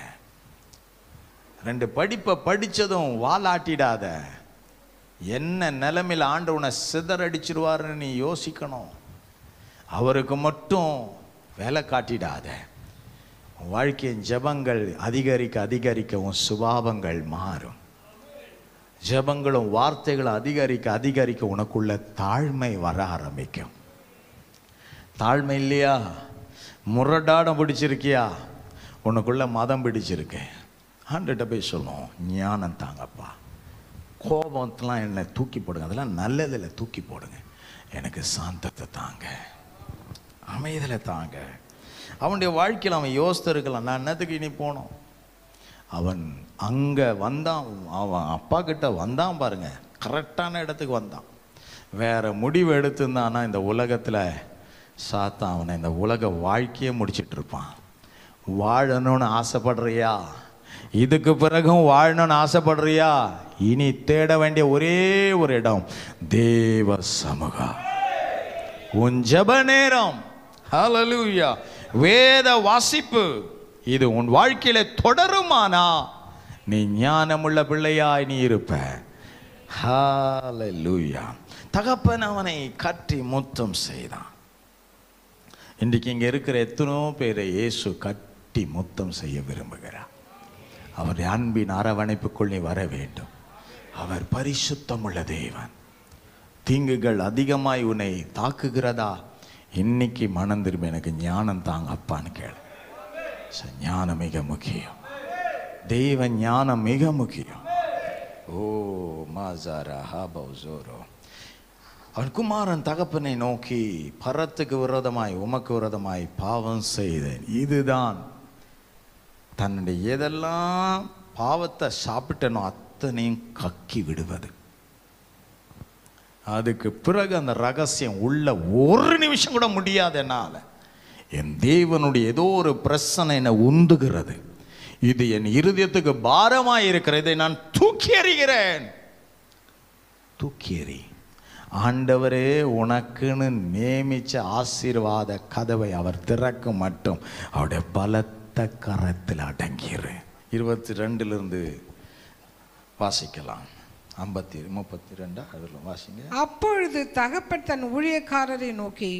2 படிப்பை படித்ததும் வாலாட்டிடாத. என்ன நிலைமையில் ஆண்டவனை சிதறடிச்சிருவாருன்னு நீ யோசிக்கணும். அவருக்கு மட்டும் வேலை காட்டிடாத. வாழ்க்கையின் ஜெபங்கள் அதிகரிக்க அதிகரிக்க உன் சுபாவங்கள் மாறும். ஜெபங்களும் வார்த்தைகளும் அதிகரிக்க அதிகரிக்க உனக்குள்ள தாழ்மை வர ஆரம்பிக்கும். தாழ்மை இல்லையா? முரடாடம் பிடிச்சிருக்கியா? உனக்குள்ள மதம் பிடிச்சிருக்கு. ஆண்டுகிட்ட போய் சொல்லுவோம், ஞானம் தாங்கப்பா. கோபத்தெலாம் என்னை தூக்கி போடுங்க, அதெல்லாம் நல்லதில் தூக்கி போடுங்க. எனக்கு சாந்தத்தை தாங்க, அமைதியில் தாங்க. அவனுடைய வாழ்க்கையில் அவன் யோசித்திருக்கலாம், நான் என்னத்துக்கு இனி போனோம். அவன் அங்கே வந்தான், அவன் அப்பா கிட்ட வந்தான் பாருங்க, கரெக்டான இடத்துக்கு வந்தான். வேற முடிவு எடுத்துருந்தான்னா இந்த உலகத்தில் சாத்தான் அவனை இந்த உலக வாழ்க்கையே முடிச்சிட்டு இருப்பான். வாழணும்னு ஆசைப்படுறியா? இதுக்கு பிறகும் வாழணும்னு ஆசைப்படுறியா? இனி தேட வேண்டிய ஒரே ஒரு இடம் தேவ சமூகம், உன் ஜெப நேரம். ஹல்லேலூயா. வேத வாசிப்பு இது உன் வாழ்க்கையில தொடருமானா நீ ஞானமுள்ள பிள்ளையாய் நீ இருப்ப. ஹல்லேலூயா. தகப்பன் அவனை கட்டி முத்தம் செய்தான். இன்றைக்கு இங்கே இருக்கிற எத்தனோ பேரை இயேசு கட்டி முத்தம் செய்ய விரும்புகிறார். அவருடைய அன்பின் அரவணைப்புக்குள் நீ வர வேண்டும். அவர் பரிசுத்தமுள்ள தேவன். தீங்குகள் அதிகமாய் உன்னை தாக்குகிறதா? இன்னைக்கு மனம் திரும்பி எனக்கு ஞானம் தாங்க அப்பான்னு கேளு. ஞானம் மிக முக்கியம். தெய்வ ஞானம் மிக முக்கியம். ஓ மாசாரா ஹாபௌசோரோ. அவன் குமாரன் தகப்பனை நோக்கி, பரத்துக்கு விரோதமாய் உமக்கு விரோதமாய் பாவம் செய்தேன். இதுதான் தன்னுடைய எதெல்லாம் பாவத்தை சாப்பிட்டனோ அத்தனையும் கக்கி விடுவது. அதுக்கு பிறகு அந்த ரகசியம் உள்ள ஒரு நிமிஷம் கூட முடியாது என்னால். என் தேவனுடைய ஏதோ ஒரு பிரச்சனை என்னை உந்துகிறது. இது என் இருதயத்துக்கு பாரமாய் இருக்கிற, இதை நான் தூக்கி எறிகிறேன். தூக்கி எறி. ஆண்டவரே உனக்குன்னு நியமிச்ச ஆசீர்வாத கதவை அவர் திறக்கும் மட்டும் அவருடைய பலத்த கரத்தில் அடங்கிரு. 22 வாசிக்கலாம். 32 அதில் வாசிங்க. அப்பொழுது தகப்பன் தன் ஊழியக்காரரை நோக்கி,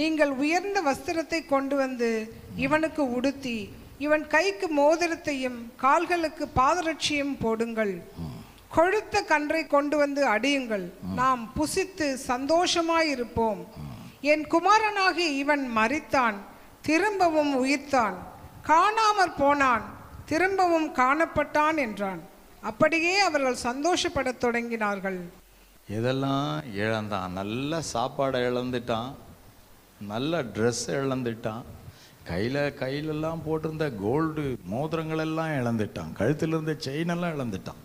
நீங்கள் உயர்ந்த வஸ்திரத்தை கொண்டு வந்து இவனுக்கு உடுத்தி இவன் கைக்கு மோதிரத்தையும் கால்களுக்கு பாதரட்சியும் போடுங்கள். கொழுத்த கன்றை கொண்டு வந்து அடியுங்கள், நாம் புசித்து சந்தோஷமாயிருப்போம். என் குமாரனாகி இவன் மரித்தான், திரும்பவும் உயிர்த்தான், காணாமற் போனான், திரும்பவும் காணப்பட்டான் என்றான். அப்படியே அவர்கள் சந்தோஷப்படத் தொடங்கினார்கள். எதெல்லாம் இழந்தான்? நல்ல சாப்பாடை இழந்துட்டான், நல்ல ட்ரெஸ் இழந்துட்டான், கையிலெல்லாம் போட்டிருந்த கோல்டு மோதிரங்கள் எல்லாம் இழந்துட்டான், கழுத்தில் இருந்த செயினெல்லாம் இழந்துட்டான்,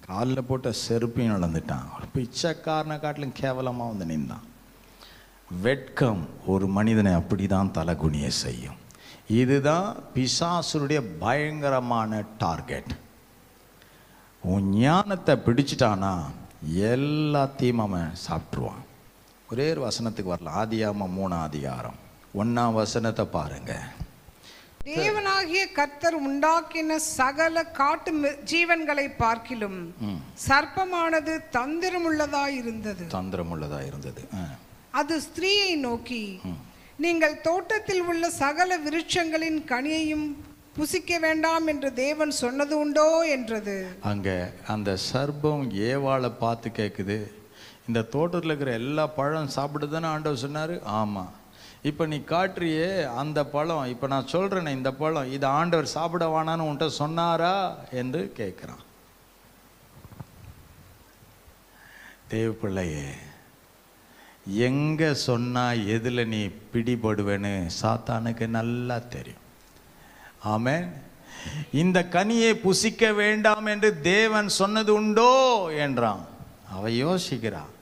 காலில் போட்ட செருப்பையும் இழந்துட்டான். ஒரு பிச்சைக்காரனை காட்டிலும் கேவலமாக வந்து நின்றான். வெட்கம் ஒரு மனிதனை அப்படி தான் தலகுனிய செய்யும். இதுதான் பிசாசுடைய பயங்கரமான டார்கெட். உன் ஞானத்தை பிடிச்சிட்டானா எல்லாத்தையும் அவன் சாப்பிட்ருவான். ஒரே ஒரு வசனத்துக்கு வரலாம். ஆதியாகமம் 3 அதிகாரம் 1 வசனத்தை பாருங்க. தேவனாகிய கர்த்தர் உண்டாக்கின சகல காட்டு ஜீவன்களை பார்க்கிலும் சர்ப்பமானது தந்திரமுள்ளதாயிருந்தது. அது ஸ்திரீயை நோக்கி, நீங்கள் தோட்டத்தில் உள்ள சகல விருட்சங்களின் கனியையும் புசிக்க வேண்டாம் என்று தேவன் சொன்னது உண்டோ என்றது. அங்க அந்த சர்ப்பம் ஏவாளை பார்த்து கேட்குது, இந்த தோட்டத்தில் இருக்கிற எல்லா பழம் சாப்பிடுதானே ஆண்டவர் சொன்னாரு? ஆமா. இப்போ நீ காட்டுறியே அந்த பழம், இப்போ நான் சொல்றேனே இந்த பழம், இது ஆண்டவர் சாப்பிட வேணான்னு உன்கிட்ட சொன்னாரா என்று கேட்குறான். தேவ பிள்ளையே, எங்க சொன்னா எதுல நீ பிடிபடுவேன்னு சாத்தானுக்கு நல்லா தெரியும். ஆமென். இந்த கனியை புசிக்க வேண்டாம் என்று தேவன் சொன்னது உண்டோ என்றான். அவ யோசிக்கிறான்,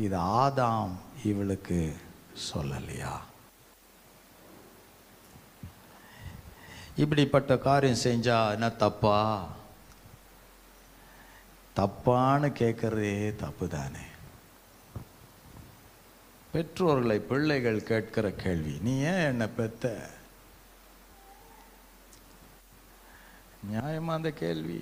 இது ஆதாம் இவளுக்கு சொல்லலையா? இப்படிப்பட்ட காரியம் செஞ்சா என்ன தப்பா? தப்பான்னு கேட்கறதே தப்பு தானே. பெற்றோர்களை பிள்ளைகள் கேட்கிற கேள்வி, நீ ஏன் என்ன பெத்த? நியாயமா அந்த கேள்வி?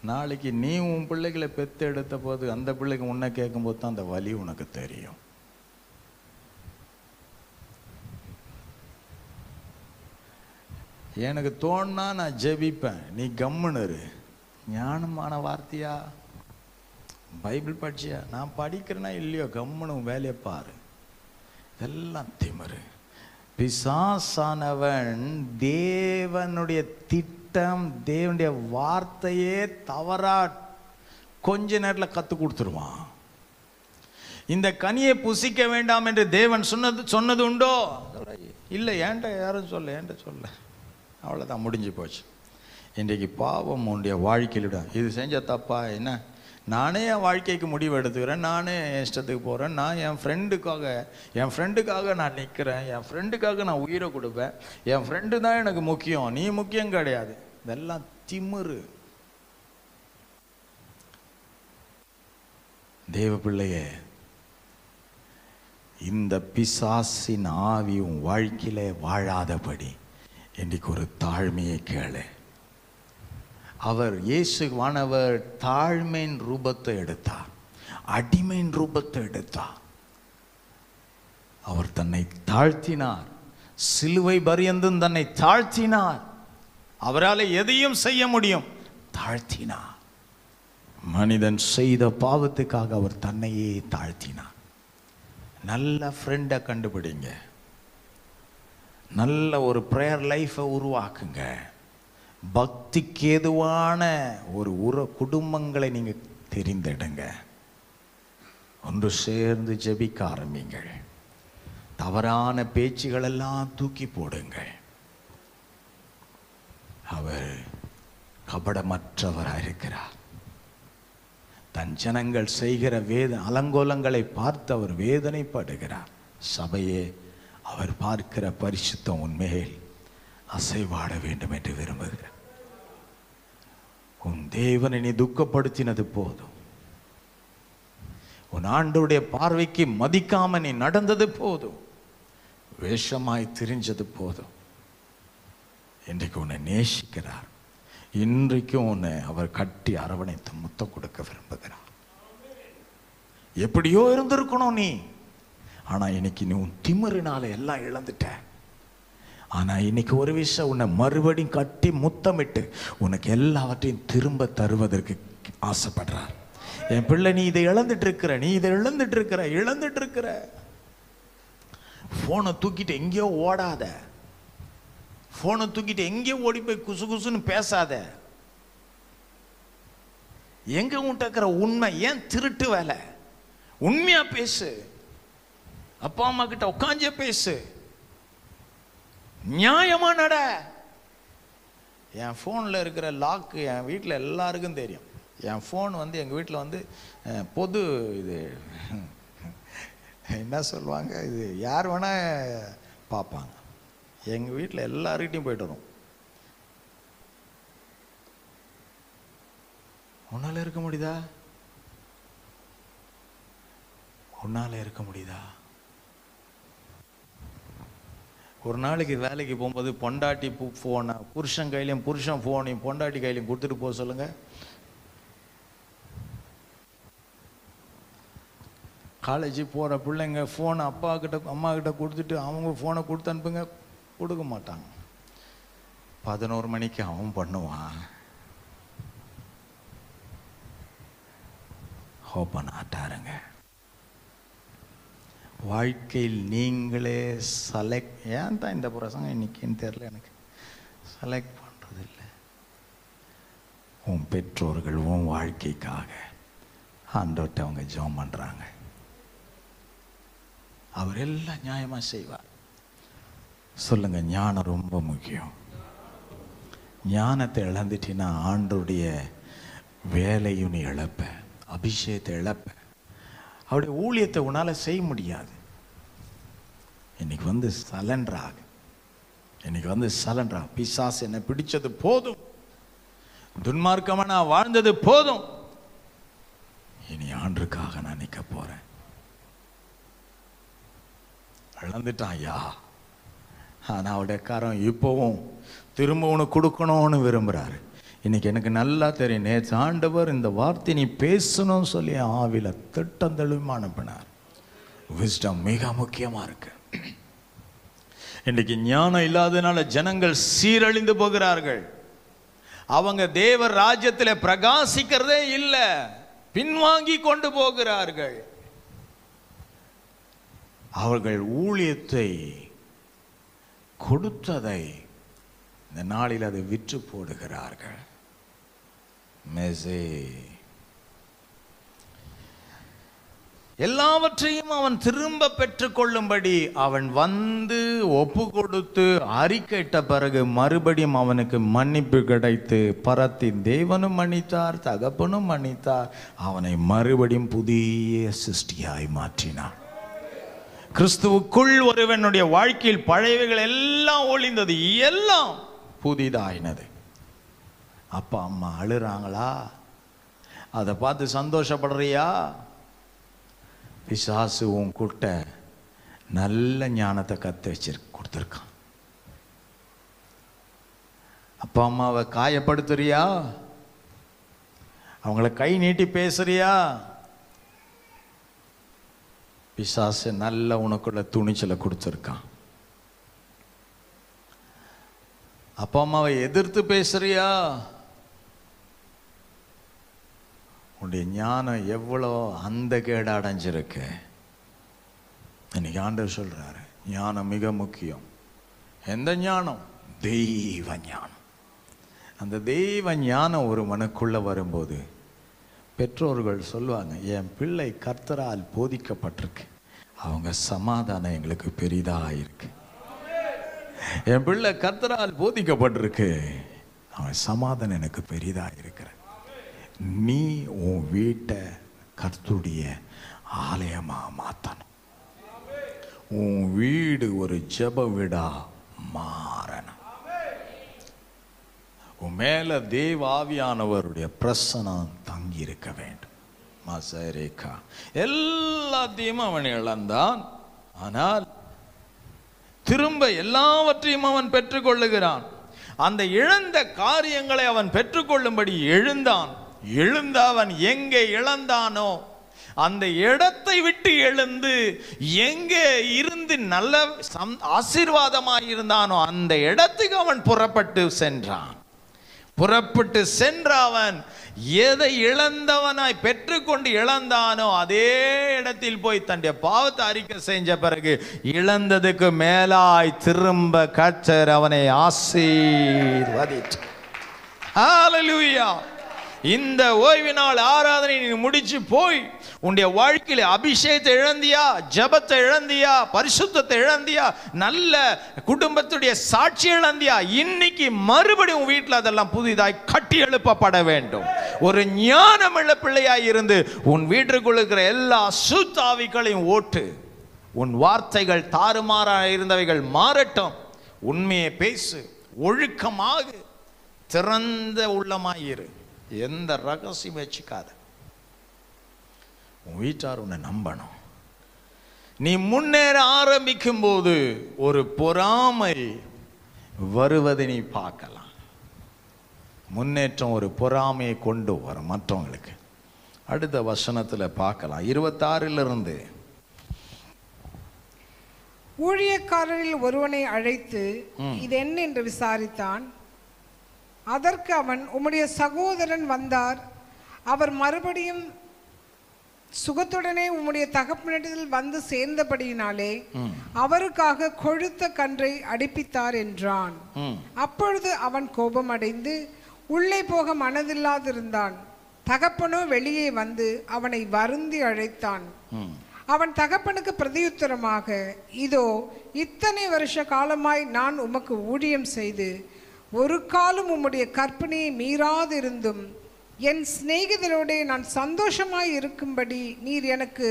நாளைக்கு நீ உன் பிள்ளைகளை பெத்து எடுத்த போது அந்த பிள்ளைக்கு உன்னை கேட்கும்போது தான் அந்த வலி உனக்கு தெரியும். எனக்கு தோணுனா நான் ஜெபிப்பேன், நீ கம்முன்னு இரு. ஞானமான வார்த்தையா? பைபிள் படிச்சியா? நான் படிக்கிறேன்னா இல்லையோ, கம்முன்னு வேலையை பாரு. இதெல்லாம் திமிரு. பிசாசானவன் தேவனுடைய திட்டம், தேவனுடைய வார்த்தையே தவறா கொஞ்ச நேரத்தில் கத்து கொடுத்துருவான். இந்த கனியை புசிக்க வேண்டாம் என்று தேவன் சொன்னது உண்டோ? இல்லை, ஏன்ட்ட யாரும் சொல்ல, ஏன்ட்ட சொல்ல. அவ்வளோதான், முடிஞ்சு போச்சு. இன்றைக்கு பாவம் உன்னுடைய வாழ்க்கையில இது செஞ்ச தப்பா என்ன? நானே என் வாழ்க்கைக்கு முடிவு எடுத்துக்கிறேன், நானே என் இஷ்டத்துக்கு போகிறேன், நான் என் ஃப்ரெண்டுக்காக நான் நிற்கிறேன், என் ஃப்ரெண்டுக்காக நான் உயிரை கொடுப்பேன், என் ஃப்ரெண்டு தான் எனக்கு முக்கியம், நீ முக்கியம் கிடையாது. இதெல்லாம் திமிரு. தேவ பிள்ளையே, இந்த பிசாசின் ஆவி உன் வாழ்க்கையிலே வாழாதபடி இன்றைக்கு ஒரு தாழ்மையை கேளு. அவர் இயேசுவானவர் தாழ்மையின் ரூபத்தை எடுத்தார், அடிமையின் ரூபத்தை எடுத்தார். அவர் தன்னை தாழ்த்தினார், சிலுவை பரியந்தும் தன்னை தாழ்த்தினார். அவரால் எதையும் செய்ய முடியும், தாழ்த்தினார். மனிதன் செய்த பாவத்துக்காக அவர் தன்னையே தாழ்த்தினார். நல்ல ஃப்ரெண்டை கண்டுபிடிங்க, நல்ல ஒரு ப்ரேயர் லைஃபை உருவாக்குங்க. பக்திக்கு ஏதுவான ஒரு குடும்பங்களை நீங்க தெரிந்தெடுங்க. ஒன்று சேர்ந்து ஜெபிக்க ஆரம்பிங்கள். தவறான பேச்சுகள் எல்லாம் தூக்கி போடுங்கள். அவர் கபடமற்றவராக இருக்கிறார். தன் ஜனங்கள் செய்கிற அலங்கோலங்களை பார்த்து அவர் வேதனைப்படுகிறார். சபையே, அவர் பார்க்கிற பரிசுத்தம் உண்மையில் அசைவாட வேண்டும் என்று விரும்புகிறார். உன் தேவனை நீ துக்கப்படுத்தினது போதும். உன் ஆண்டவருடைய பார்வைக்கு மதிக்காம நீ நடந்தது போதும். வேஷமாய் திரிஞ்சது போதும். இன்றைக்கு உன்னை நேசிக்கிறார். இன்றைக்கும் உன்னை அவர் கட்டி அரவணைத்து முத்தம் கொடுக்க விரும்புகிறார். எப்படியோ இருந்திருக்கணும் நீ, ஆனா இன்னைக்கு நீ உன் திமிரினால எல்லாம் இழந்துட்ட. ஆனா இன்னைக்கு ஒரு விஷயம், உன்னை மறுபடியும் கட்டி முத்தமிட்டு உனக்கு எல்லாவற்றையும் திரும்ப தருவதற்கு ஆசைப்படுறார். என் பிள்ளை, நீ இதை இழந்துட்டு இருக்கிற. போனை தூக்கிட்டு எங்கேயோ ஓடாத. போனை தூக்கிட்டு எங்கேயோ ஓடி போய் குசு குசுன்னு பேசாத. எங்க உன்கிட்ட இருக்கிற உண்மை, ஏன் திருட்டு வேலை? உண்மையா பேசு. அப்பா அம்மா கிட்ட உட்காந்தே பேசு. நியாயமா நட. என் ஃபோனில் இருக்கிற லாக்கு என் வீட்டில் எல்லாருக்கும் தெரியும். என் ஃபோன் எங்கள் வீட்டில் பொது இது என்ன சொல்லுவாங்க, இது யார் வேணால் பார்ப்பாங்க. எங்கள் வீட்டில் எல்லாருக்கிட்டையும் போய்ட்டு வரும். உன்னால் இருக்க முடியுதா? ஒரு நாளைக்கு வேலைக்கு போகும்போது பொண்டாட்டி ஃபோனை புருஷன் கையிலையும், புருஷன் ஃபோனையும் பொண்டாட்டி கையிலையும் கொடுத்துட்டு போக சொல்லுங்க. காலேஜ் போகிற பிள்ளைங்க ஃபோனை அப்பா கிட்ட அம்மா கிட்ட கொடுத்துட்டு அவங்க ஃபோனை கொடுத்து அனுப்புங்க, கொடுக்க மாட்டாங்க. 11 மணிக்கு அவன் பண்ணுவான். ஓப்பன் ஆட்டாருங்க. வாழ்க்கையில் நீங்களே செலக்ட், ஏன் தான் இந்த பிரசங்கம் இன்னைக்குன்னு தெரியல எனக்கு, செலக்ட் பண்ணுறது இல்லை. உன் பெற்றோர்கள் உன் வாழ்க்கைக்காக ஆண்டவர்கிட்ட அவங்க ஜெபம் பண்ணுறாங்க. அவர் எல்லாம் நியாயமாக செய்வார். சொல்லுங்க, ஞானம் ரொம்ப முக்கியம். ஞானத்தை இழந்துட்டீங்கன்னா ஆண்டருடைய வேலையும் நீ இழப்ப, அபிஷேகத்தை இழப்ப, அவருடைய ஊழியத்தை உன்னால செய்ய முடியாது. இன்னைக்கு வந்து சலன்றாக, இன்னைக்கு வந்து சலன்றாக. பிசாசு என்னை பிடிச்சது போதும், துன்மார்க்கமா நான் வாழ்ந்தது போதும், இனி ஆண்டுக்காக நான் நிற்க போறேன். இழந்துட்டான் ஐயா, ஆனால் அவருடைய காரம் இப்போவும் திரும்ப உனக்கு கொடுக்கணும்னு விரும்புகிறாரு. இன்னைக்கு எனக்கு நல்லா தெரியும், நேற்று ஆண்டவர் இந்த வார்த்தை நீ பேசணும்னு சொல்லி ஆவில திட்டம் தெளிவுமா அனுப்பினார். விஸ்டம் மிக முக்கியமாக இருக்கு. இன்னைக்கு ஞானம் இல்லாதனால ஜனங்கள் சீரழிந்து போகிறார்கள். அவங்க தேவ ராஜ்யத்தில் பிரகாசிக்கிறதே இல்லை, பின்வாங்கி கொண்டு போகிறார்கள். அவர்கள் ஊழியத்தை கொடுத்ததை இந்த நாளில் அதை விற்று போடுகிறார்கள். எல்லாவற்றையும் அவன் திரும்ப பெற்றுக்கொள்ளும்படி அவன் வந்து ஒப்பு கொடுத்து அறிக்கையிட்ட பிறகு மறுபடியும் அவனுக்கு மன்னிப்பு கிடைத்து பரத்தின் தேவனும் மன்னித்தார், தகப்பனும் மன்னித்தார். அவனை மறுபடியும் புதிய சிருஷ்டியாய் மாற்றினார். கிறிஸ்துவுக்குள் ஒருவனுடைய வாழ்க்கையில் பழையவைகள் எல்லாம் ஒழிந்தது, எல்லாம் புதிதாயினது. அப்பா அம்மா அழுறாங்களா? அதை பார்த்து சந்தோஷப்படுறியா? பிசாசு உன் கூட்ட நல்ல ஞானத்தை கற்று கொடுத்துருக்கான். அப்பா அம்மாவை காயப்படுத்துறியா? அவங்கள கை நீட்டி பேசுறியா? பிசாசு நல்ல உனக்குள்ள துணிச்சலை கொடுத்துருக்கான். அப்பா அம்மாவை எதிர்த்து பேசுறியா? உன்னுடைய ஞானம் எவ்வளோ அந்த கேடு அடைஞ்சிருக்கு. இன்னைக்கு ஆண்டவர் சொல்றாரு, ஞானம் மிக முக்கியம். எந்த ஞானம்? தெய்வ ஞானம். அந்த தெய்வ ஞானம் ஒரு மனுக்குள்ள வரும்போது பெற்றோர்கள் சொல்லுவாங்க, என் பிள்ளை கர்த்தரால் போதிக்கப்பட்டிருக்கு, அவங்க சமாதானம் எங்களுக்கு பெரிதா இருக்கு. என் பிள்ளை கர்த்தரால் போதிக்கப்பட்டிருக்கு, அவன் சமாதானம் எனக்கு பெரிதா இருக்கிற. நீ உன் வீட்டை கர்த்தருடைய ஆலயமா மாற்றணும். உன் வீடு ஒரு ஜெப வீடா மாறணும். உன் மேல தேவ ஆவியானவருடைய பிரசனம் தங்கி இருக்க வேண்டும். மசரேகா எல்லாத்தையும் அவன் இழந்தான், ஆனால் திரும்ப எல்லாவற்றையும் அவன் பெற்றுக்கொள்ளுகிறான். அந்த இழந்த காரியங்களை அவன் பெற்றுக்கொள்ளும்படி எழுந்தான். எழுந்த அவன் எங்கே இழந்தானோ அந்த இடத்தை விட்டு எழுந்து எங்கே இருந்து நல்ல ஆசீர்வாதமாய் இருந்தானோ அந்த இடத்துக்கு அவன் புறப்பட்டு சென்றான். புறப்பட்டு சென்ற அவன் எதை இழந்தவனாய் பெற்றுக்கொண்டு இழந்தானோ அதே இடத்தில் போய் தன்னுடைய பாவத்தை அறிக்கை செஞ்ச பிறகு இழந்ததுக்கு மேலாய் திரும்ப கர்த்தர் அவனை ஆசீர்வதித்தார். ஹல்லேலூயா. இந்த ஓய்வு நாள் ஆராதனை நீ முடிச்சு போய் உன்னுடைய வாழ்க்கையில அபிஷேகத்தை இழந்தியா, ஜபத்தை இழந்தியா, பரிசுத்தத்தை இழந்தியா, நல்ல குடும்பத்துடைய சாட்சி இழந்தியா, இன்னைக்கு மறுபடியும் உன் வீட்டில் அதெல்லாம் புதிதாய் கட்டி எழுப்பப்பட வேண்டும். ஒரு ஞானமுள்ள பிள்ளையாய் இருந்து உன் வீட்டுக்குள்ள இருக்கிற எல்லா அசுத்தாவிகளையும் ஓட்டு. உன் வார்த்தைகள் தாறுமாறாக இருந்தவைகள் மாறட்டும். உண்மையை பேசு, ஒழுக்கமாக, திறந்த உள்ளமாயிரு, எந்த ரகசியம் வச்சுக்காத. உன் வீட்டார் உன்னை நம்பணும். நீ முன்னேற ஆரம்பிக்கும் போது ஒரு பொறாமை வருவதை நீ பார்க்கலாம். முன்னேற்றம் ஒரு பொறாமையை கொண்டு வரும் மற்றவங்களுக்கு. அடுத்த வசனத்தில் பார்க்கலாம் 26 ஊழியக்காரரில் ஒருவனை அழைத்து இது என்ன என்று விசாரித்தான். அதற்கு அவன், உம்முடைய சகோதரன் வந்தார், அவர் மறுபடியும் சுகத்துடனே உம்முடைய தகப்பனிடத்தில் வந்து சேர்ந்தபடியினாலே அவருக்காக கொழுத்த கன்றை அடிப்பித்தார் என்றான். அப்பொழுது அவன் கோபமடைந்து உள்ளே போக மனதில்லாதிருந்தான். தகப்பனோ வெளியே வந்து அவனை வருந்தி அழைத்தான். அவன் தகப்பனுக்கு பிரதியுத்தரமாக, இதோ இத்தனை வருஷ காலமாய் நான் உமக்கு ஊழியம் செய்து ஒரு காலம் உம்முடைய கற்பனையை மீறாதிருந்தும் என் சிநேகிதரோடே நான் சந்தோஷமாய் இருக்கும்படி நீர் எனக்கு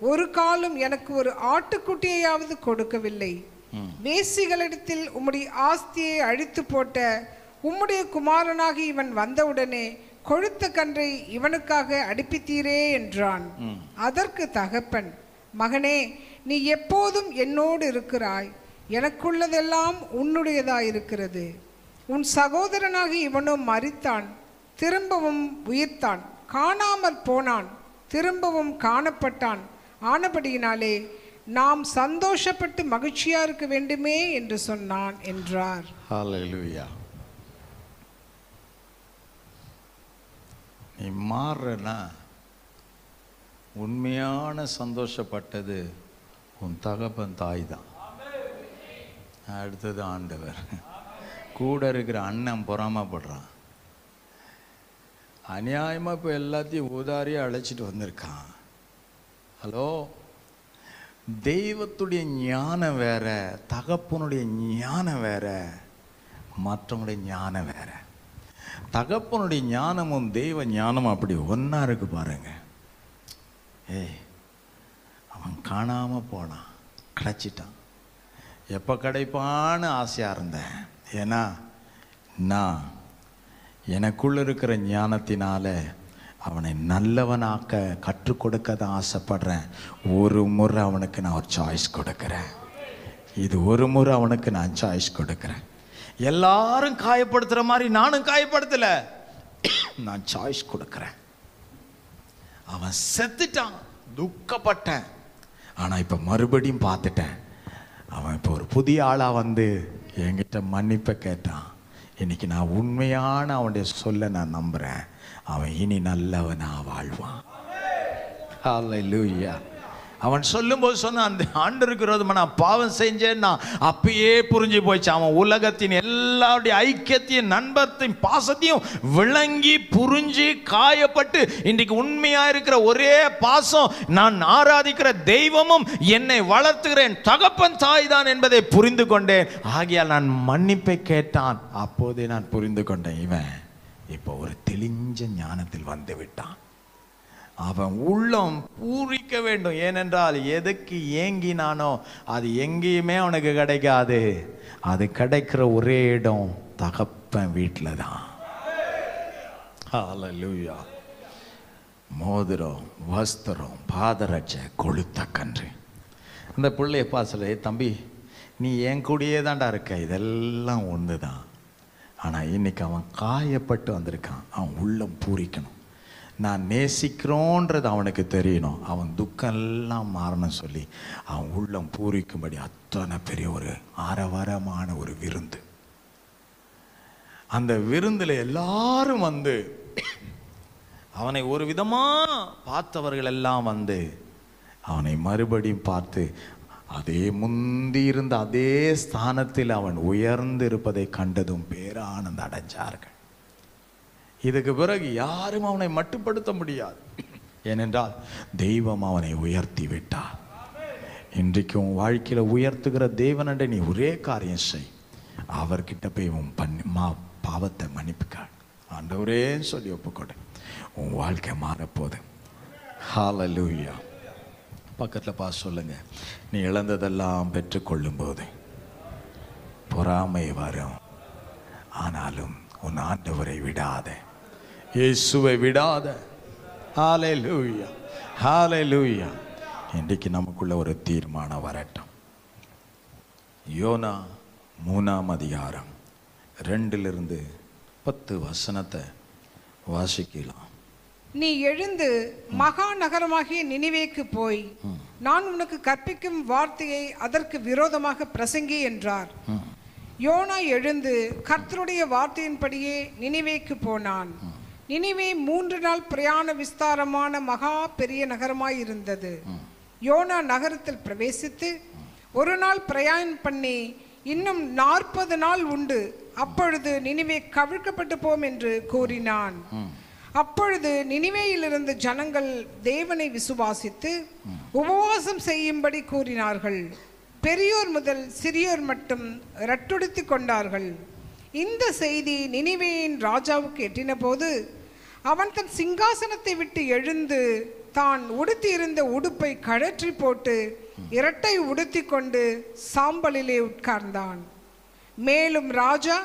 ஒரு காலம் எனக்கு ஒரு ஆட்டுக்குட்டியையாவது கொடுக்கவில்லை. வேசிகளிடத்தில் உம்முடைய ஆஸ்தியை அழித்து போட்ட உம்முடைய குமாரனாகி இவன் வந்தவுடனே கொழுத்த கன்றை இவனுக்காக அடிப்பித்தீரே என்றான். அதற்கு தகப்பன், மகனே, நீ எப்போதும் என்னோடு இருக்கிறாய், எனக்குள்ளதெல்லாம் உன்னுடையதாயிருக்கிறது. உன் சகோதரனாகி இவனோ மரித்தான், திரும்பவும் உயிர்த்தான், காணாமற் போனான், திரும்பவும் காணப்பட்டான். ஆனபடியினாலே நாம் சந்தோஷப்பட்டு மகிழ்ச்சியா இருக்க வேண்டுமே என்று சொன்னான் என்றார். ஹல்லேலூயா. நீ மாறுறனா உண்மையான சந்தோஷப்பட்டது உன் தகப்பன் தாய் தான். அடுத்தது ஆண்டவர். கூட இருக்கிற அண்ணன் பொறாமப்படுறான். அநியாயமாக இப்போ எல்லாத்தையும் ஊதாரியாக அழைச்சிட்டு வந்திருக்கான். ஹலோ, தெய்வத்துடைய ஞானம் வேற, தகப்பனுடைய ஞானம் வேற, மற்றவங்களுடைய ஞானம் வேற. தகப்பனுடைய ஞானமும் தெய்வ ஞானமும் அப்படி ஒன்றா இருக்கு பாருங்க. அவன் காணாமல் போனான், கிடைச்சிட்டான். எப்போ கிடைப்பான்னு ஆசையாக இருந்தேன். ஏன்னா நான் எனக்குள்ள இருக்கிற ஞானத்தினால அவனை நல்லவனாக்க கற்றுக் கொடுக்க தான் ஆசைப்படுறேன். ஒரு முறை அவனுக்கு நான் ஒரு சாய்ஸ் கொடுக்குறேன். இது ஒரு முறை அவனுக்கு நான் சாய்ஸ் கொடுக்குறேன். எல்லாரும் காயப்படுத்துகிற மாதிரி நானும் காயப்படுத்தல, நான் சாய்ஸ் கொடுக்குறேன். அவன் செத்துட்டான், துக்கப்பட்டேன். ஆனால் இப்போ மறுபடியும் பார்த்துட்டேன். அவன் இப்போ ஒரு புதிய ஆளாக வந்து என்கிட்ட மன்னிப்பை கேட்டான். இன்னைக்கு நான் உண்மையான அவனுடைய சொல்ல நான் நம்புகிறேன். அவன் இனி நல்லவனா வாழ்வான். ஹல்லேலூயா. அவன் சொல்லும்போது சொன்ன அந்த ஆண்டவருக்கு விரோதமாக நான் பாவம் செஞ்சேன்னா அப்பயே புரிஞ்சு போயிடுச்சு. அவன் உலகத்தின் எல்லாருடைய ஐக்கியத்தையும் நண்பத்தையும் பாசத்தையும் விளங்கி புரிஞ்சு காயப்பட்டு இன்றைக்கு உண்மையா இருக்கிற ஒரே பாசம் நான் ஆராதிக்கிற தெய்வமும் என்னை வளர்த்துகிறேன் தகப்பன் தாய் தான் என்பதை புரிந்து கொண்டேன். ஆகையால் நான் மன்னிப்பை கேட்டான். அப்போதே நான் புரிந்து கொண்டேன், இவன் இப்போ ஒரு தெளிஞ்ச ஞானத்தில் வந்து விட்டான். அவன் உள்ளம் பூரிக்க வேண்டும். ஏனென்றால் எதுக்கு ஏங்கினானோ அது எங்கேயுமே அவனுக்கு கிடைக்காது. அது கிடைக்கிற ஒரே இடம் தகப்பன் வீட்டில் தான். ஹல்லேலூயா. மோதிரம், வஸ்திரம், பாதரட்சை, கொழுத்த கன்று. அந்த பிள்ளைய பாசல, தம்பி நீ என் கூடயே தான்டா இருக்க, இதெல்லாம் ஒன்று தான். ஆனால் இன்னைக்கு அவன் காயப்பட்டு வந்திருக்கான். அவன் உள்ளம் பூரிக்கணும். நான் நேசிக்கிறோன்றது அவனுக்கு தெரியணும். அவன் துக்கம் எல்லாம் மாறணும் சொல்லி அவன் உள்ளம் பூரிக்கும்படி அத்தனை பெரிய ஒரு ஆரவாரமான ஒரு விருந்து. அந்த விருந்தில் எல்லாரும் வந்து அவனை ஒரு விதமாக பார்த்தவர்கள் எல்லாம் வந்து அவனை மறுபடியும் பார்த்து அதே முந்தி இருந்த அதே ஸ்தானத்தில் அவன் உயர்ந்து இருப்பதை கண்டதும் பேரானந்த அடைஞ்சார்கள். இதுக்கு பிறகு யாரும் அவனை மட்டுப்படுத்த முடியாது. ஏனென்றால் தெய்வம் அவனை உயர்த்தி விட்டார். இன்றைக்கும் வாழ்க்கையில் உயர்த்துகிற தேவனண்டை நீ ஒரே காரியம் செய். அவர்கிட்ட போய் உன் பாவத்தை மன்னிப்புக்காள். ஆண்டவரே சொல்லி ஒப்புக்கொடு. உன் வாழ்க்கை மாறப்போகுது. ஹல்லேலூயா. பக்கத்தில் பார்த்து சொல்லுங்க, நீ இழந்ததெல்லாம் பெற்றுக்கொள்ளும் போது பொறாமை வரும். ஆனாலும் உன் ஆண்டவரை விடாத, இயேசுவை விடாத. ஹல்லேலூயா, ஹல்லேலூயா. இன்றைக்கு நமக்குள்ள ஒரு தீர்மானம் வரட்டும். யோனா 3ஆம் அதிகாரம் 2 10 வசனத்தை வாசிக்கலாம். நீ எழுந்து மகா நகரமாகிய நினிவேக்கு போய் நான் உனக்கு கற்பிக்கும் வார்த்தையை அதற்கு விரோதமாக பிரசங்கி என்றார். யோனா எழுந்து கர்த்தருடைய வார்த்தையின்படியே நினிவேக்கு போனான். நினிவே 3 நாள் பிரயாண விஸ்தாரமான மகா பெரிய நகரமாயிருந்தது. யோனா நகரத்தில் பிரவேசித்து 1 நாள் பிரயாணம் பண்ணி இன்னும் 40 நாள் உண்டு, அப்பொழுது நினிவே கவிழ்க்கப்பட்டு போம் என்று கூறினான். அப்பொழுது நினிவேயிலிருந்து ஜனங்கள் தேவனை விசுவாசித்து உபவாசம் செய்யும்படி கூறினார்கள். பெரியோர் முதல் சிறியோர் மட்டும் ரட்டுடுத்தி கொண்டார்கள். இந்த செய்தி நினிவேயின் ராஜாவுக்கு எட்டின போது அவன் தன் சிங்காசனத்தை விட்டு எழுந்து தான் உடுத்தியிருந்த உடுப்பை கழற்றி போட்டு இரட்டை உடுத்தி கொண்டு சாம்பலிலே உட்கார்ந்தான். மேலும் ராஜா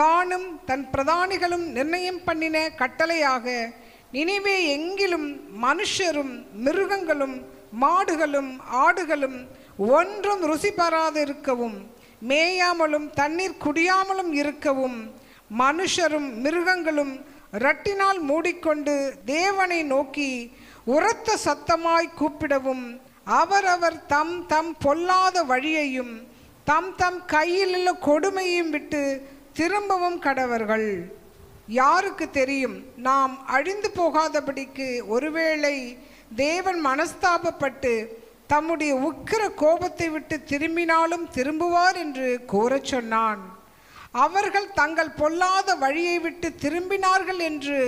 தானும் தன் பிரதானிகளும் நிர்ணயம் பண்ணின கட்டளையாக நினிவே எங்கிலும் மனுஷரும் மிருகங்களும் மாடுகளும் ஆடுகளும் ஒன்றும் ருசி பெறாது இருக்கவும், மேயாமலும் தண்ணீர் குடியாமலும் இருக்கவும், மனுஷரும் மிருகங்களும் ரட்டினால் மூடிக்கொண்டு தேவனை நோக்கி உரத்த சத்தமாய் கூப்பிடவும், அவரவர் தம் தம் பொல்லாத வழியையும் தம் தம் கையில் உள்ள கொடுமையும் விட்டு திரும்பவும் கடவர்கள். யாருக்கு தெரியும், நாம் அழிந்து போகாதபடிக்கு ஒருவேளை தேவன் மனஸ்தாபப்பட்டு தம்முடைய உக்கிர கோபத்தை விட்டு திரும்பினாலும் திரும்புவார் என்று கூறச் சொன்னான். அவர்கள் தங்கள் பொல்லாத வழியை விட்டு திரும்பினார்கள் என்று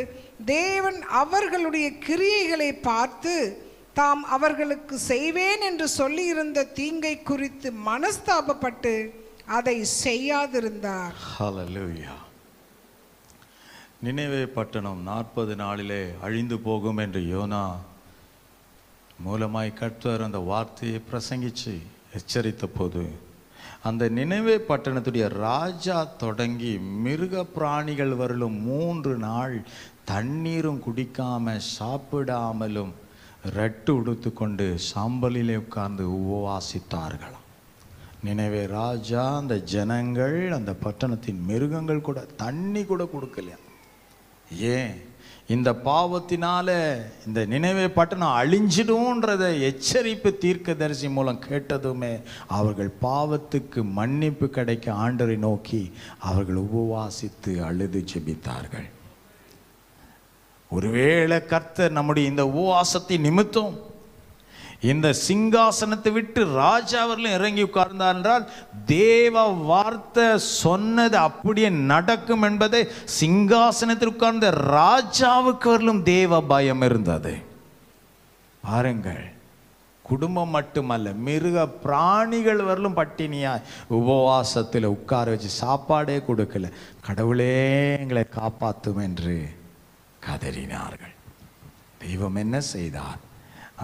தேவன் அவர்களுடைய கிரியைகளை பார்த்து தாம் அவர்களுக்கு செய்வேன் என்று சொல்லியிருந்த தீங்கை குறித்து மனஸ்தாபப்பட்டு அதை செய்யாதிருந்தார். ஹல்லேலூயா. நினிவே பட்டணம் 40 நாளிலே அழிந்து போகும் என்று யோனா மூலமாய் கர்த்தர் அந்த வார்த்தையை பிரசங்கிச்சு எச்சரித்த போது அந்த நினிவே பட்டணத்துடைய ராஜா தொடங்கி மிருக பிராணிகள் வரலும் 3 நாள் தண்ணீரும் குடிக்காம சாப்பிடாமலும் ரட்டு உடுத்து கொண்டு சாம்பலிலே உட்கார்ந்து உபவாசித்தார்களாம். நினைவே ராஜா அந்த ஜனங்கள் அந்த பட்டணத்தின் மிருகங்கள் கூட தண்ணி கூட கொடுக்கலையா. ஏன்? இந்த பாவத்தினால இந்த நினைவே பட்டணம் அழிஞ்சிடும்ன்றதை எச்சரிப்பு தீர்க்கதரிசி மூலம் கேட்டதுமே அவர்கள் பாவத்துக்கு மன்னிப்பு கிடைக்க ஆண்டவரை நோக்கி அவர்கள் உபவாசித்து அழுது ஜெபித்தார்கள். ஒருவேளை கர்த்தர் நம்முடைய இந்த உபவாசத்தின் நிமித்தம் இந்த சிங்காசனத்தை விட்டு ராஜா அவர்களும் இறங்கி உட்கார்ந்தார் என்றால் தேவ வார்த்தை சொன்னது அப்படியே நடக்கும் என்பதை சிங்காசனத்தில் உட்கார்ந்த ராஜாவுக்கு அவர்களும் தேவ பயம் இருந்தது. பாருங்கள், குடும்பம் மட்டுமல்ல, மிருக பிராணிகள் வரலும் பட்டினியாய் உபவாசத்தில் உட்கார வச்சு சாப்பாடே கொடுக்கல. கடவுளே எங்களை காப்பாற்றும் என்று கதறினார்கள். தெய்வம் என்ன செய்தார்?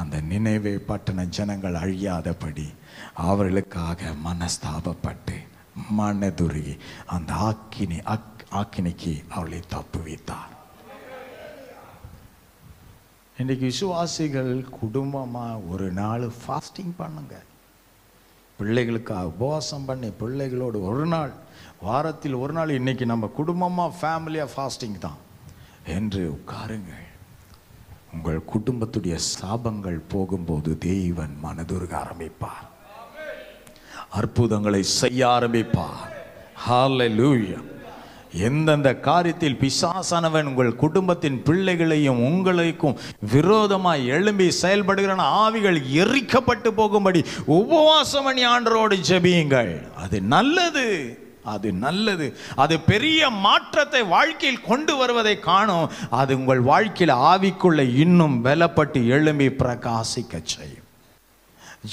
அந்த நினைவே பட்டண ஜனங்கள் அழியாதபடி அவர்களுக்காக மனஸ்தாபப்பட்டு மனதுருகி அந்த ஆக்கினிக்கு அவளை தப்புவித்தார். இன்றைக்கு விசுவாசிகள் குடும்பமா ஒரு நாள் ஃபாஸ்டிங் பண்ணுங்க. பிள்ளைகளுக்காக உபவாசம் பண்ணி பிள்ளைகளோடு ஒரு நாள், வாரத்தில் ஒரு நாள், இன்னைக்கு நம்ம குடும்பமா ஃபேமிலியா ஃபாஸ்டிங் தான் என்று உட்காருங்கள். உங்கள் குடும்பத்துடைய சாபங்கள் போகும்போது தேவன் மனதுருக ஆரம்பிப்பார், அற்புதங்களை செய்ய ஆரம்பிப்பார். ஹல்லேலூயா. எந்தெந்த காரியத்தில் பிசாசானவன் உங்கள் குடும்பத்தின் பிள்ளைகளையும் உங்களுக்கும் விரோதமாய் எழும்பி செயல்படுகிற ஆவிகள் எரிக்கப்பட்டு போகும்படி உபவாசம் பண்ணி ஆண்டவரோடு ஜெபியுங்கள். அது நல்லது, அது நல்லது. அது பெரிய மாற்றத்தை வாழ்க்கையில் கொண்டு வருவதை காணும். அது உங்கள் வாழ்க்கையில் ஆவிக்குள்ள இன்னும் பலப்பட்டு எழும்பி பிரகாசிக்க செய்யும்.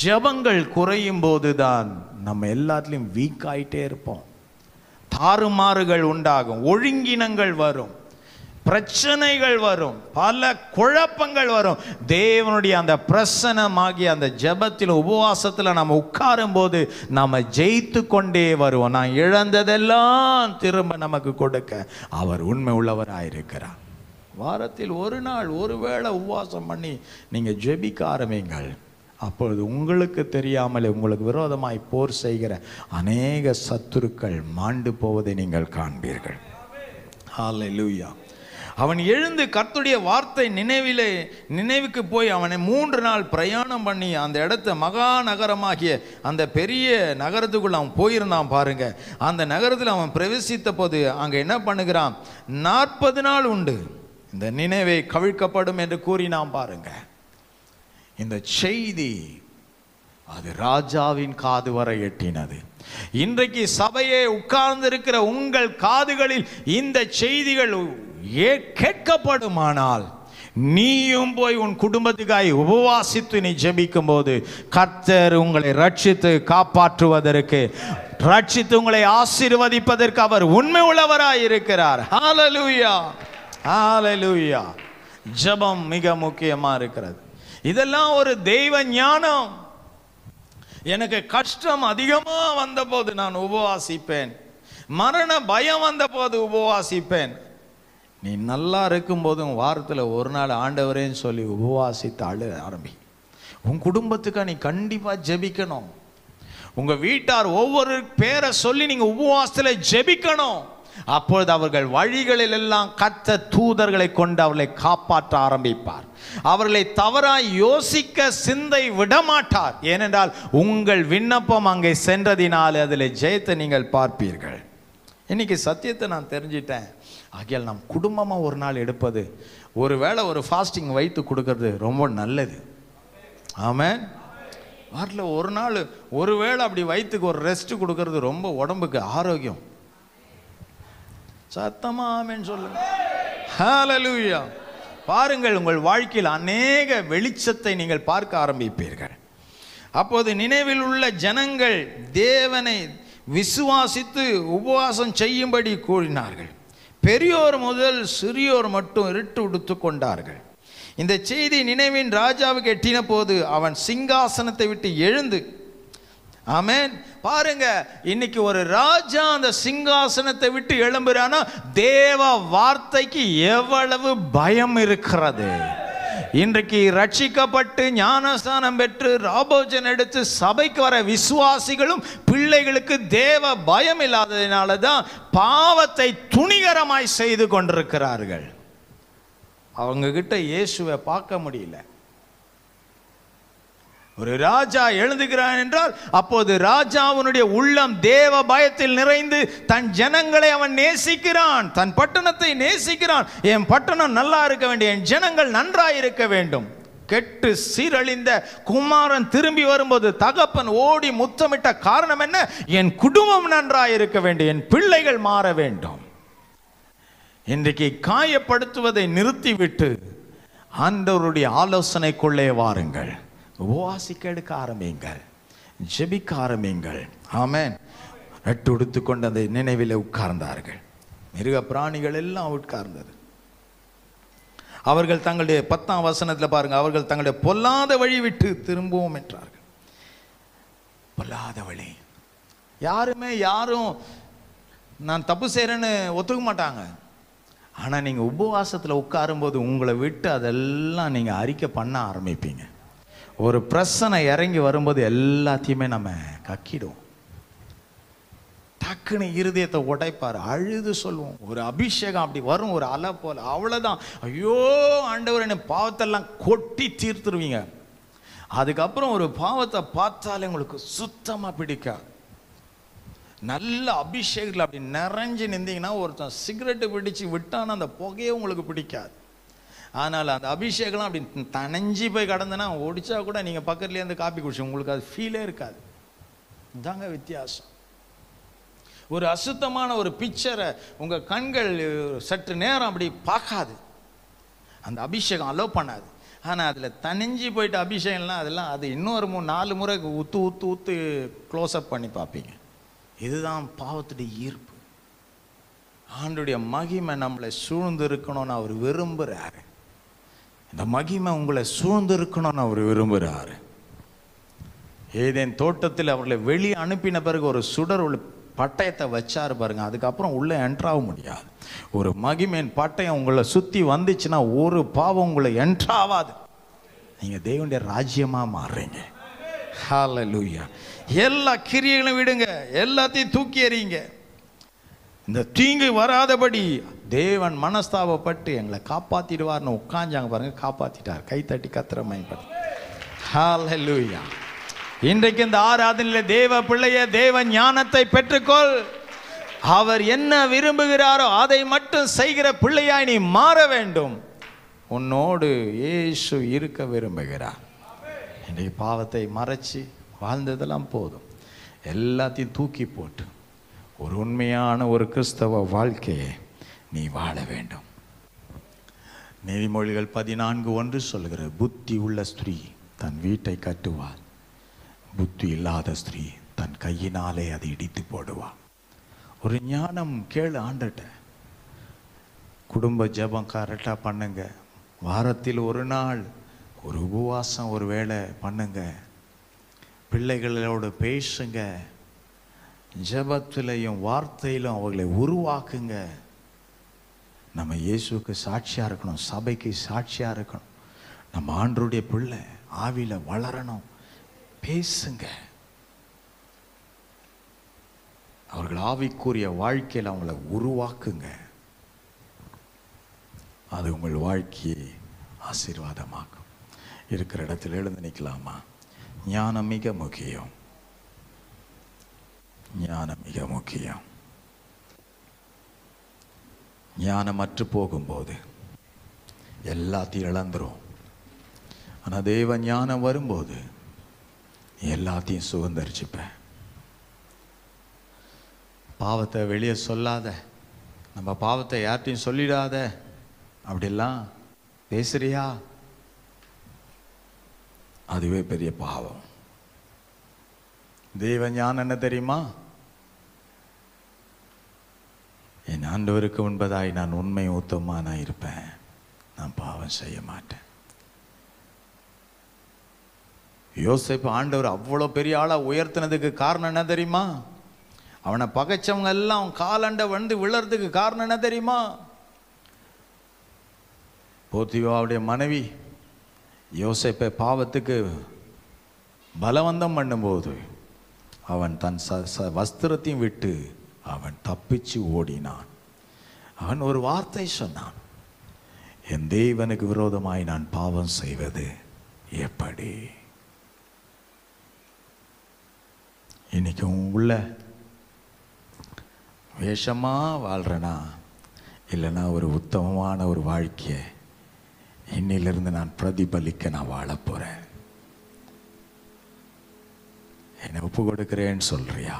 ஜெபங்கள் குறையும் போதுதான் நம்ம எல்லாத்துலேயும் வீக் ஆயிட்டே இருப்போம். தாறுமாறுகள் உண்டாகும், ஒழுங்கினங்கள் வரும், பிரச்சனைகள் வரும், பல குழப்பங்கள் வரும். தேவனுடைய அந்த பிரசன்னமாகிய அந்த ஜெபத்தில் உபவாசத்தில் நம்ம உட்காரும் போது நம்ம ஜெயித்து கொண்டே வருவோம். நான் இழந்ததெல்லாம் திரும்ப நமக்கு கொடுக்க அவர் உண்மை உள்ளவராயிருக்கிறார். வாரத்தில் ஒரு நாள் ஒருவேளை உபவாசம் பண்ணி நீங்கள் ஜெபிக்க ஆரம்பிங்கள். அப்பொழுது உங்களுக்கு தெரியாமலே உங்களுக்கு விரோதமாய் போர் செய்கிற அநேக சத்துருக்கள் மாண்டு போவதை நீங்கள் காண்பீர்கள். ஹல்லேலூயா. அவன் எழுந்து கர்த்தருடைய வார்த்தை நினைவுக்கு போய் அவனை 3 நாள் பிரயாணம் பண்ணி அந்த இடத்த மகா நகரமாகிய அந்த பெரிய நகரத்துக்குள்ள அவன் போயிருந்தான் பாருங்க. அந்த நகரத்தில் அவன் பிரவேசித்த போது அங்க என்ன பண்ணுகிறான், 40 நாள் உண்டு இந்த நினைவை கவிழ்க்கப்படும் என்று கூறினான் பாருங்க. இந்த செய்தி அது ராஜாவின் காது வரை எட்டினது. இன்றைக்கு சபையே உட்கார்ந்து இருக்கிற உங்கள் காதுகளில் இந்த செய்திகள் கேட்கப்படுமானால், நீயும் போய் உன் குடும்பத்துக்காய் உபவாசித்து நீ ஜெபிக்கும் போது கர்த்தர் உங்களை ரட்சித்து காப்பாற்றுவதற்கு, ரட்சித்து உங்களை ஆசீர்வதிப்பதற்கு அவர் உண்மை உள்ளவராய் இருக்கிறார். ஹல்லேலூயா, ஹல்லேலூயா. ஜெபம் மிக முக்கியமா இருக்கிறது. இதெல்லாம் ஒரு தெய்வ ஞானம். எனக்கு கஷ்டம் அதிகமா வந்த போது நான் உபவாசிப்பேன், மரண பயம் வந்த போது உபவாசிப்பேன். நீ நல்லா இருக்கும் போதும் வாரத்தில் ஒரு நாள் ஆண்டவரேன்னு சொல்லி உபவாசித்து அழ ஆரம்பி. உன் குடும்பத்துக்கு நீ கண்டிப்பா ஜெபிக்கணும். உங்க வீட்டார் ஒவ்வொரு பேரை சொல்லி நீங்க உபவாசத்துல ஜெபிக்கணும். அப்பொழுது அவர்கள் வழிகளில் எல்லாம் கர்த்தர் தூதர்களை கொண்டு அவர்களை காப்பாற்ற ஆரம்பிப்பார். அவர்களை தவறாய் யோசிக்க சிந்தை விடமாட்டார். ஏனென்றால் உங்கள் விண்ணப்பம் அங்கே சென்றதினால் அதில் ஜெயத்தை நீங்கள் பார்ப்பீர்கள். இன்னைக்கு சத்தியத்தை நான் தெரிஞ்சிட்டேன். ஆகையால் நாம் குடும்பமாக ஒரு நாள் எடுப்பது, ஒருவேளை ஒரு ஃபாஸ்டிங் வைத்து கொடுக்கறது ரொம்ப நல்லது. ஆமென். வாரத்தில் ஒரு நாள் ஒருவேளை அப்படி வயிற்றுக்கு ஒரு ரெஸ்ட் கொடுக்கறது ரொம்ப உடம்புக்கு ஆரோக்கியம். சத்தமா ஆமென் சொல்லுங்க. ஹல்லேலூயா. பாருங்கள், உங்கள் வாழ்க்கையில் அநேக வெளிச்சத்தை நீங்கள் பார்க்க ஆரம்பிப்பீர்கள். அப்போது நினைவில் உள்ள ஜனங்கள் தேவனை விசுவாசித்து உபவாசம் செய்யும்படி கூறினார்கள். பெரியோர் முதல் சிறியோர் மட்டும் இருட்டு உடுத்து கொண்டார்கள். இந்த செய்தி நினைவின் ராஜாவுக்கு எட்டின போது அவன் சிங்காசனத்தை விட்டு எழுந்து, ஆமென். பாருங்க, இன்னைக்கு ஒரு ராஜா அந்த சிங்காசனத்தை விட்டு எழும்புறானா தேவ வார்த்தைக்கு எவ்வளவு பயம் இருக்கிறது. இன்றைக்கு ரட்சிக்கப்பட்டு ஞானஸ்தானம் பெற்று ராபோஜன் எடுத்து சபைக்கு வர விசுவாசிகளும் பிள்ளைகளுக்கு தேவ பயம் இல்லாததினால தான் பாவத்தை துணிகரமாய் செய்து கொண்டிருக்கிறார்கள். அவங்க கிட்ட இயேசுவை பார்க்க முடியல. ஒரு ராஜா எழுதுகிறான் என்றால் அப்போது ராஜாவுடைய உள்ளம் தேவ பயத்தில் நிறைந்து தன் ஜனங்களை அவன் நேசிக்கிறான், தன் பட்டணத்தை நேசிக்கிறான். என் பட்டணம் நல்லா இருக்க வேண்டும், என் ஜனங்கள் நன்றாய் இருக்க வேண்டும். கெட்டு சீரழிந்த குமாரன் திரும்பி வரும்போது தகப்பன் ஓடி முத்தமிட்ட காரணம் என்ன? என் குடும்பம் நன்றாய் இருக்க வேண்டும், என் பிள்ளைகள் மாற வேண்டும். இன்றைக்கு காயப்படுத்துவதை நிறுத்திவிட்டு ஆண்டவருடைய ஆலோசனைக்குள்ளே வாருங்கள். உபவாசிக்க எடுக்க ஆரம்பிங்கள், ஜெபிக்க ஆரம்பிங்கள். ஆமென். நட்டு உடுத்துக்கொண்டு அந்த நினைவில் உட்கார்ந்தார்கள். மிருக பிராணிகள் எல்லாம் உட்கார்ந்தது. அவர்கள் தங்களுடைய 10ஆம் வசனத்தில் பாருங்க, அவர்கள் தங்களுடைய பொல்லாத வழி விட்டு திரும்புவோம் என்றார்கள். பொல்லாத வழி. யாரும் நான் தப்பு செய்கிறேன்னு ஒத்துக்க மாட்டாங்க. ஆனால் நீங்கள் உபவாசத்தில் உட்காரும்போது உங்களை விட்டு அதெல்லாம் நீங்கள் அறிக்கை பண்ண ஆரம்பிப்பீங்க. ஒரு பிரச்சனை இறங்கி வரும்போது எல்லாத்தையுமே நம்ம கக்கிடுவோம். டக்குன்னு இருதயத்தை உடைப்பார், அழுது சொல்லுவோம். ஒரு அபிஷேகம் அப்படி வரும், ஒரு அலை போல. அவ்வளோதான். ஐயோ ஆண்டவர் என்ன பாவத்தெல்லாம் கொட்டி தீர்த்துருவீங்க. அதுக்கப்புறம் ஒரு பாவத்தை பார்த்தாலே உங்களுக்கு சுத்தமாக பிடிக்காது. நல்ல அபிஷேகத்தில் அப்படி நிறைஞ்சு நின்றீங்கன்னா, ஒருத்தன் சிகரெட்டு பிடிச்சி விட்டான்னா அந்த புகையே உங்களுக்கு பிடிக்காது. ஆனால் அந்த அபிஷேகம்லாம் அப்படி தனைஞ்சி போய் கடந்தனா ஒடிச்சா கூட நீங்கள் பக்கத்துலேருந்து காப்பி குடிச்சு உங்களுக்கு அது ஃபீலே இருக்காது. இதாங்க வித்தியாசம். ஒரு அசுத்தமான ஒரு பிக்சரை உங்கள் கண்கள் சற்று நேரம் அப்படி பார்க்காது, அந்த அபிஷேகம் அலோவ் பண்ணாது. ஆனால் அதில் தனிஞ்சு போயிட்டு அபிஷேகம்லாம் அதெல்லாம் அது இன்னொரு 4 முறை ஊற்று க்ளோஸ்அப் பண்ணி பார்ப்பீங்க. இதுதான் பாவத்துடைய ஈர்ப்பு. ஆண்டுடைய மகிமை நம்மளை சூழ்ந்து இருக்கணும்னு அவர் விரும்புகிறாரு. இந்த மகிமை உங்களை சூழ்ந்து இருக்கணும்னு அவர் விரும்புகிறாரு. ஏதேன் தோட்டத்தில் அவர்களை வெளியே அனுப்பின பிறகு ஒரு சுடர் உள்ள பட்டயத்தை வச்சாரு பாருங்க, அதுக்கப்புறம் உள்ளே என்ட்ராக முடியாது. ஒரு மகிமையின் பட்டயம் உங்களை சுற்றி வந்துச்சுன்னா ஒரு பாவம் உங்களை என்ட்ராவாது. நீங்கள் தேவனுடைய ராஜ்யமாக மாறுறீங்க. ஹல்லேலூயா. எல்லா கிரியைகளும் விடுங்க, எல்லாத்தையும் தூக்கி எறியுங்க. இந்த தீங்கு வராதபடி தேவன் மனஸ்தாபப்பட்டு எங்களை காப்பாற்றிடுவார்னு உட்காஞ்சாங்க பாருங்க, காப்பாற்றிட்டார். கை தட்டி கத்திர மயன்படும். ஹல்லேலூயா. இன்றைக்கு இந்த ஆராதனையில் தேவ பிள்ளைய தேவ ஞானத்தை பெற்றுக்கொள். அவர் என்ன விரும்புகிறாரோ அதை மட்டும் செய்கிற பிள்ளையாய் நீ மாற வேண்டும். உன்னோடு இயேசு இருக்க விரும்புகிறார். இன்றைக்கு பாவத்தை மறைச்சி வாழ்ந்ததெல்லாம் போதும், எல்லாத்தையும் தூக்கி போட்டு ஒரு உண்மையான ஒரு கிறிஸ்தவ வாழ்க்கையை நீ வாழ வேண்டும். நீதிமொழிகள் 14:1 சொல்கிற, புத்தி உள்ள ஸ்திரீ தன் வீட்டை கட்டுவாள், புத்தி இல்லாத ஸ்திரீ தன் கையினாலே அதை இடித்து போடுவாள். ஒரு ஞானம் கேளு ஆண்டட்ட. குடும்ப ஜெபம் கரெக்டாக பண்ணுங்க. வாரத்தில் ஒரு நாள் ஒரு உபவாசம் ஒரு வேளை பண்ணுங்க. பிள்ளைகளோடு பேசுங்க. ஜெபத்திலையும் வார்த்தையிலும் அவர்களை உருவாக்குங்க. நம்ம இயேசுக்கு சாட்சியாக இருக்கணும், சபைக்கு சாட்சியாக இருக்கணும். நம்ம ஆண்டவருடைய பிள்ளை ஆவியில் வளரணும். பேசுங்க. அவர்கள் ஆவிக்குரிய வாழ்க்கையில் அவங்கள உருவாக்குங்க. அது உங்கள் வாழ்க்கையை ஆசீர்வாதமாக்கும். இருக்கிற இடத்துல எழுந்து நிற்கலாமா? ஞானம் மிக முக்கியம். ஞானம் மிக முக்கியம். ஞானமற்று போகும்போது எல்லாத்தையும் இழந்துரும். ஆனால் தேவ ஞானம் வரும்போது எல்லாத்தையும் சுதந்திரிச்சுப்பேன். பாவத்தை வெளியே சொல்லாத, நம்ம பாவத்தை யார்ட்டையும் சொல்லிடாத, அப்படிலாம் பேசுறியா? அதுவே பெரிய பாவம். தேவ ஞானம் என்ன தெரியுமா? என் ஆண்டவருக்கு முன்பதாய் நான் உண்மை உத்தமமாக நான் இருப்பேன், நான் பாவம் செய்ய மாட்டேன். யோசேப்பு ஆண்டவர் அவ்வளோ பெரிய ஆளாக உயர்த்தினதுக்கு காரணம் என்ன தெரியுமா? அவனை பகைச்சவங்க எல்லாம் காலண்ட வந்து விழறதுக்கு காரணம் என்ன தெரியுமா? போத்திபாவுடைய மனைவி யோசேப்பை பாவத்துக்கு பலவந்தம் பண்ணும்போது அவன் தன் வஸ்திரத்தையும் விட்டு அவன் தப்பிச்சு ஓடினான். அவன் ஒரு வார்த்தை சொன்னான், என் தேவனுக்கு விரோதமாய் நான் பாவம் செய்வது எப்படி? இன்னைக்கு உள்ள வேஷமா வாழ்றனா, இல்லைன்னா ஒரு உத்தமமான ஒரு வாழ்க்கையை இன்னிலிருந்து நான் பிரதிபலிக்க நான் வாழ போறேன். என்னை ஒப்பு கொடுக்கிறேன்னு சொல்றியா?